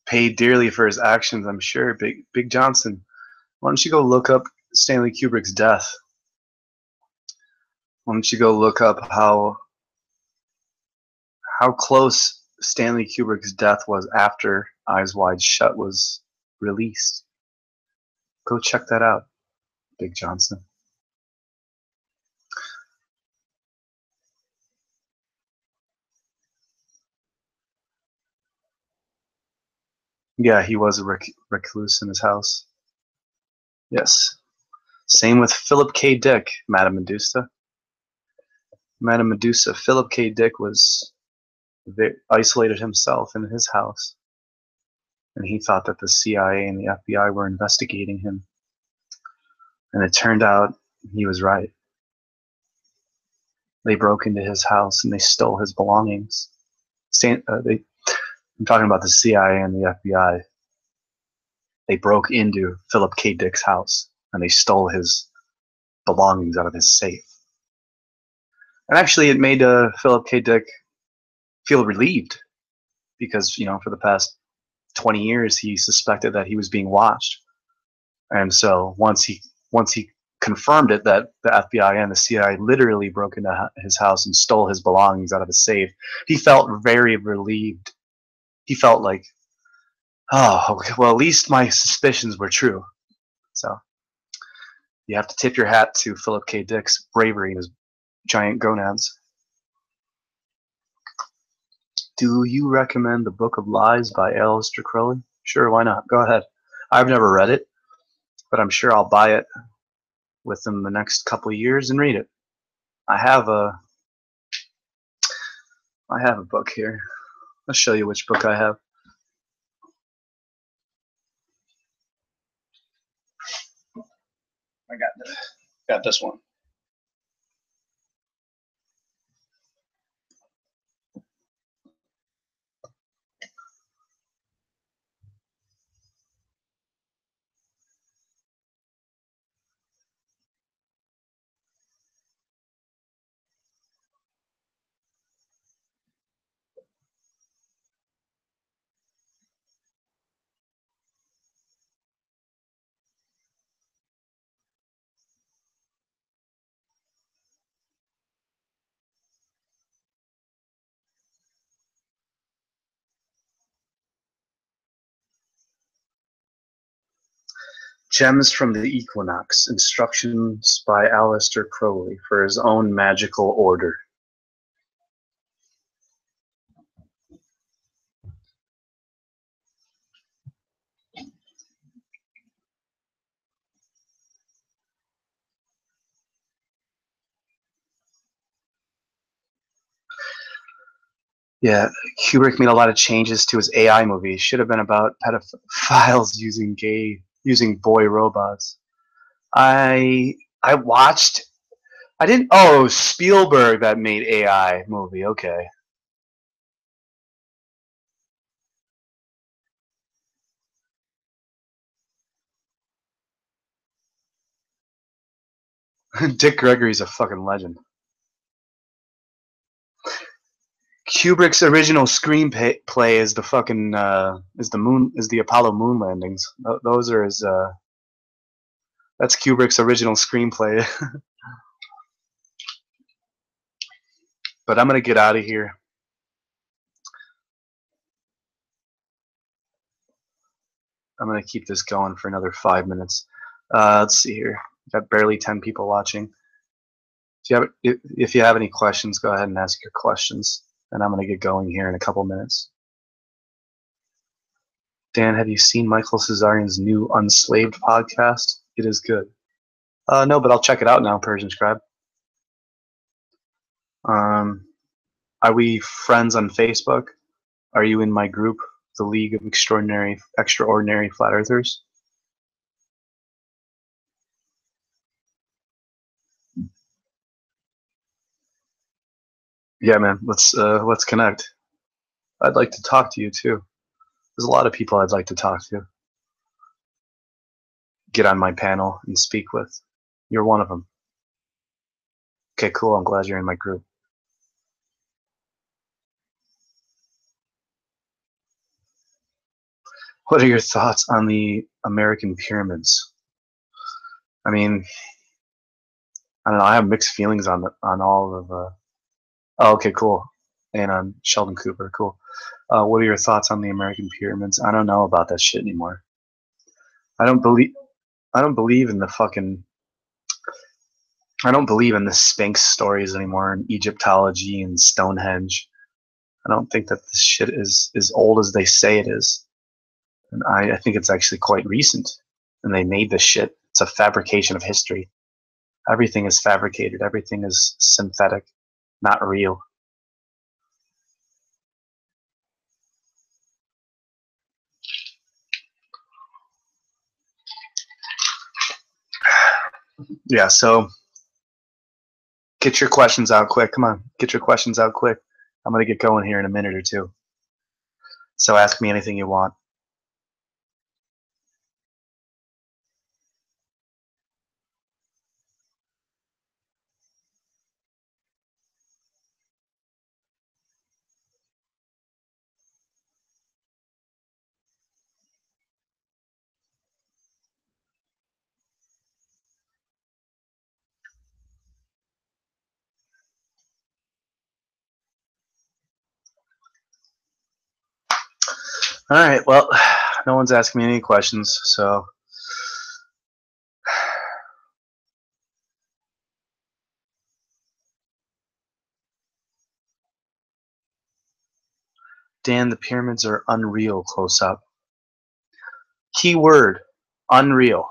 Paid dearly for his actions, I'm sure. Big Johnson, why don't you go look up Stanley Kubrick's death? Why don't you go look up how close Stanley Kubrick's death was after Eyes Wide Shut was released? Go check that out, Big Johnson. Yeah, he was a recluse in his house. Yes. Same with Philip K. Dick, Madame Medusa. Madame Medusa, Philip K. Dick was isolated himself in his house. And he thought that the CIA and the FBI were investigating him. And it turned out he was right. They broke into his house and they stole his belongings. I'm talking about the CIA and the FBI. They broke into Philip K. Dick's house and they stole his belongings out of his safe. And actually, it made Philip K. Dick feel relieved because, you know, for the past 20 years, he suspected that he was being watched. And so once he confirmed it, that the FBI and the CIA literally broke into his house and stole his belongings out of his safe, he felt very relieved. He felt like, oh, well, at least my suspicions were true. So you have to tip your hat to Philip K. Dick's bravery and his giant gonads. Do you recommend The Book of Lies by Aleister Crowley? Sure, why not? Go ahead. I've never read it, but I'm sure I'll buy it within the next couple of years and read it. I have a book here. I'll show you which book I have. I got this one. Gems from the Equinox, instructions by Aleister Crowley for his own magical order. Yeah, Kubrick made a lot of changes to his AI movie. Should have been about pedophiles using boy robots. I watched. I didn't. Oh, Spielberg that made AI movie. Okay. Dick Gregory's a fucking legend. Kubrick's original screenplay is the fucking is the Apollo moon landings. Those are his. That's Kubrick's original screenplay. But I'm gonna get out of here. I'm gonna keep this going for another 5 minutes. Let's see here. We've got barely 10 people watching. If you have any questions, go ahead and ask your questions, and I'm gonna get going here in a couple minutes. Dan, have you seen Michael Cesarian's new Unslaved podcast? It is good. No, but I'll check it out now, Persian Scribe. Are we friends on Facebook? Are you in my group, the League of Extraordinary Flat Earthers? Yeah, man. Let's connect. I'd like to talk to you too. There's a lot of people I'd like to talk to. Get on my panel and speak with. You're one of them. Okay, cool. I'm glad you're in my group. What are your thoughts on the American pyramids? I mean, I don't know. I have mixed feelings on all of. Oh, okay, cool. And on Sheldon Cooper, cool. What are your thoughts on the American pyramids? I don't know about that shit anymore. I don't believe in the fucking. I don't believe in the Sphinx stories anymore, and Egyptology and Stonehenge. I don't think that this shit is as old as they say it is. And I think it's actually quite recent. And they made this shit. It's a fabrication of history. Everything is fabricated. Everything is synthetic, not real. Yeah, so get your questions out quick. Come on, get your questions out quick. I'm going to get going here in a minute or two. So ask me anything you want. All right, well, no one's asking me any questions, so Dan, the pyramids are unreal close up. Key word, unreal.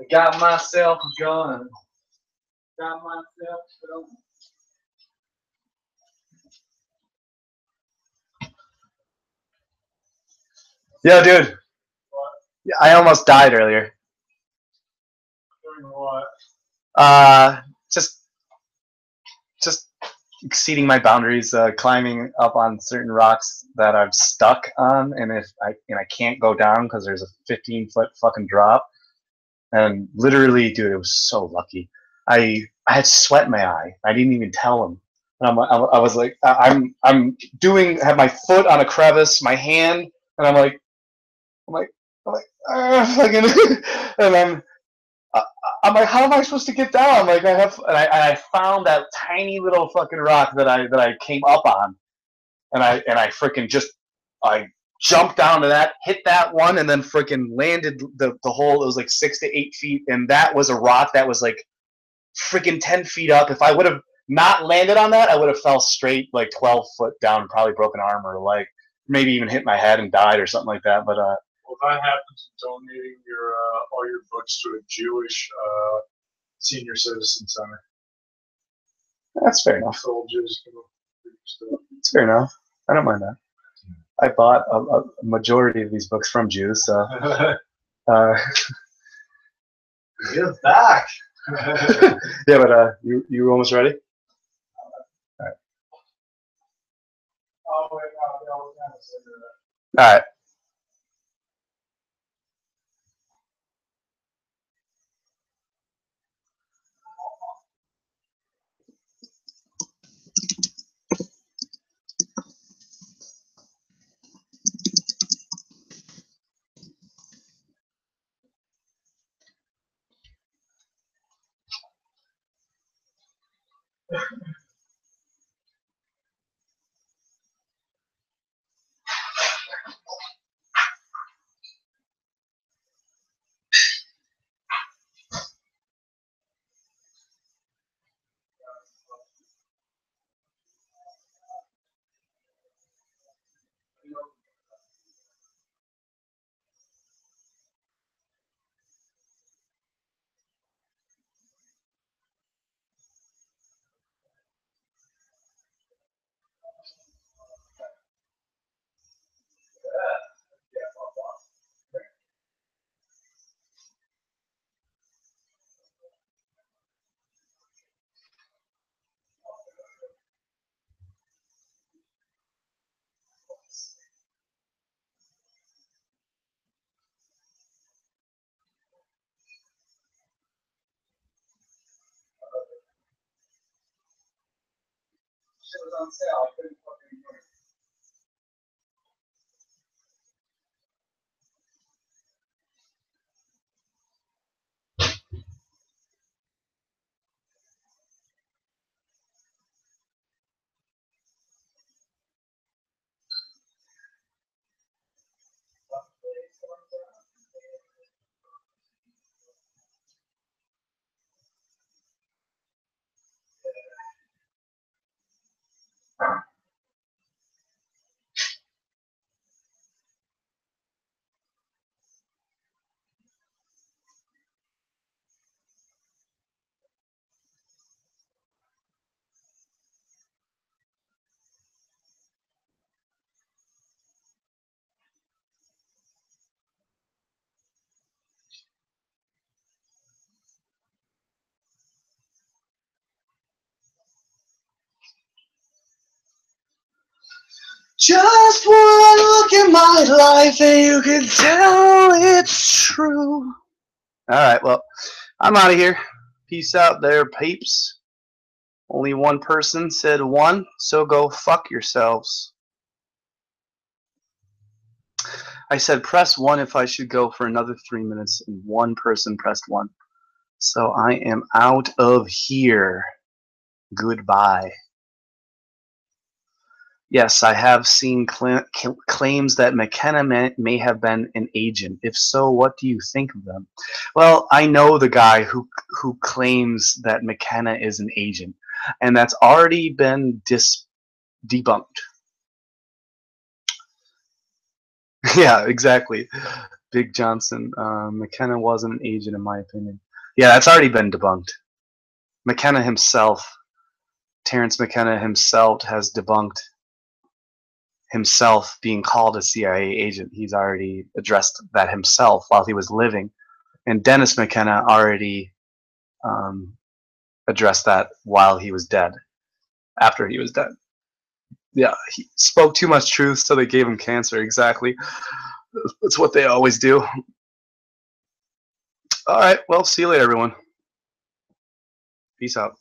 I got myself a gun. Got myself a gun. Yo, dude. Yeah, I almost died earlier. Doing what? Just exceeding my boundaries, climbing up on certain rocks that I'm stuck on, and I can't go down because there's a 15-foot fucking drop. And literally, dude, it was so lucky. I had sweat in my eye. I didn't even tell him. And I was like, have my foot on a crevice, my hand, and I'm like, fucking, and I'm like, how am I supposed to get down? Like, I found that tiny little fucking rock that I came up on, and I freaking I jumped down to that, hit that one, and then freaking landed the hole. It was like 6 to 8 feet, and that was a rock that was like freaking 10 feet up. If I would have not landed on that, I would have fell straight like 12 foot down, probably broken arm or like maybe even hit my head and died or something like that. But Well, that happens to donating your all your books to a Jewish senior citizen center. that's fair enough. Soldiers. It's fair enough. I don't mind that. I bought a majority of these books from Jews, so. Give back. Yeah, but you almost ready? All right. Oh, wait, no, we're kind of saying that. All right. Shit was on sale. I couldn't fucking do it. Just one look at my life and you can tell it's true. All right, well, I'm out of here. Peace out there, peeps. Only one person said one, so go fuck yourselves. I said press 1 if I should go for another 3 minutes, and one person pressed 1. So I am out of here. Goodbye. Yes, I have seen claims that McKenna may have been an agent. If so, what do you think of them? Well, I know the guy who claims that McKenna is an agent, and that's already been debunked. Yeah, exactly. Big Johnson. McKenna wasn't an agent, in my opinion. Yeah, that's already been debunked. McKenna himself, Terrence McKenna himself, has debunked himself being called a CIA agent. He's already addressed that himself while he was living. And Dennis McKenna already addressed that while he was dead, after he was dead. Yeah, he spoke too much truth, so they gave him cancer. Exactly. That's what they always do. All right, well, see you later, everyone. Peace out.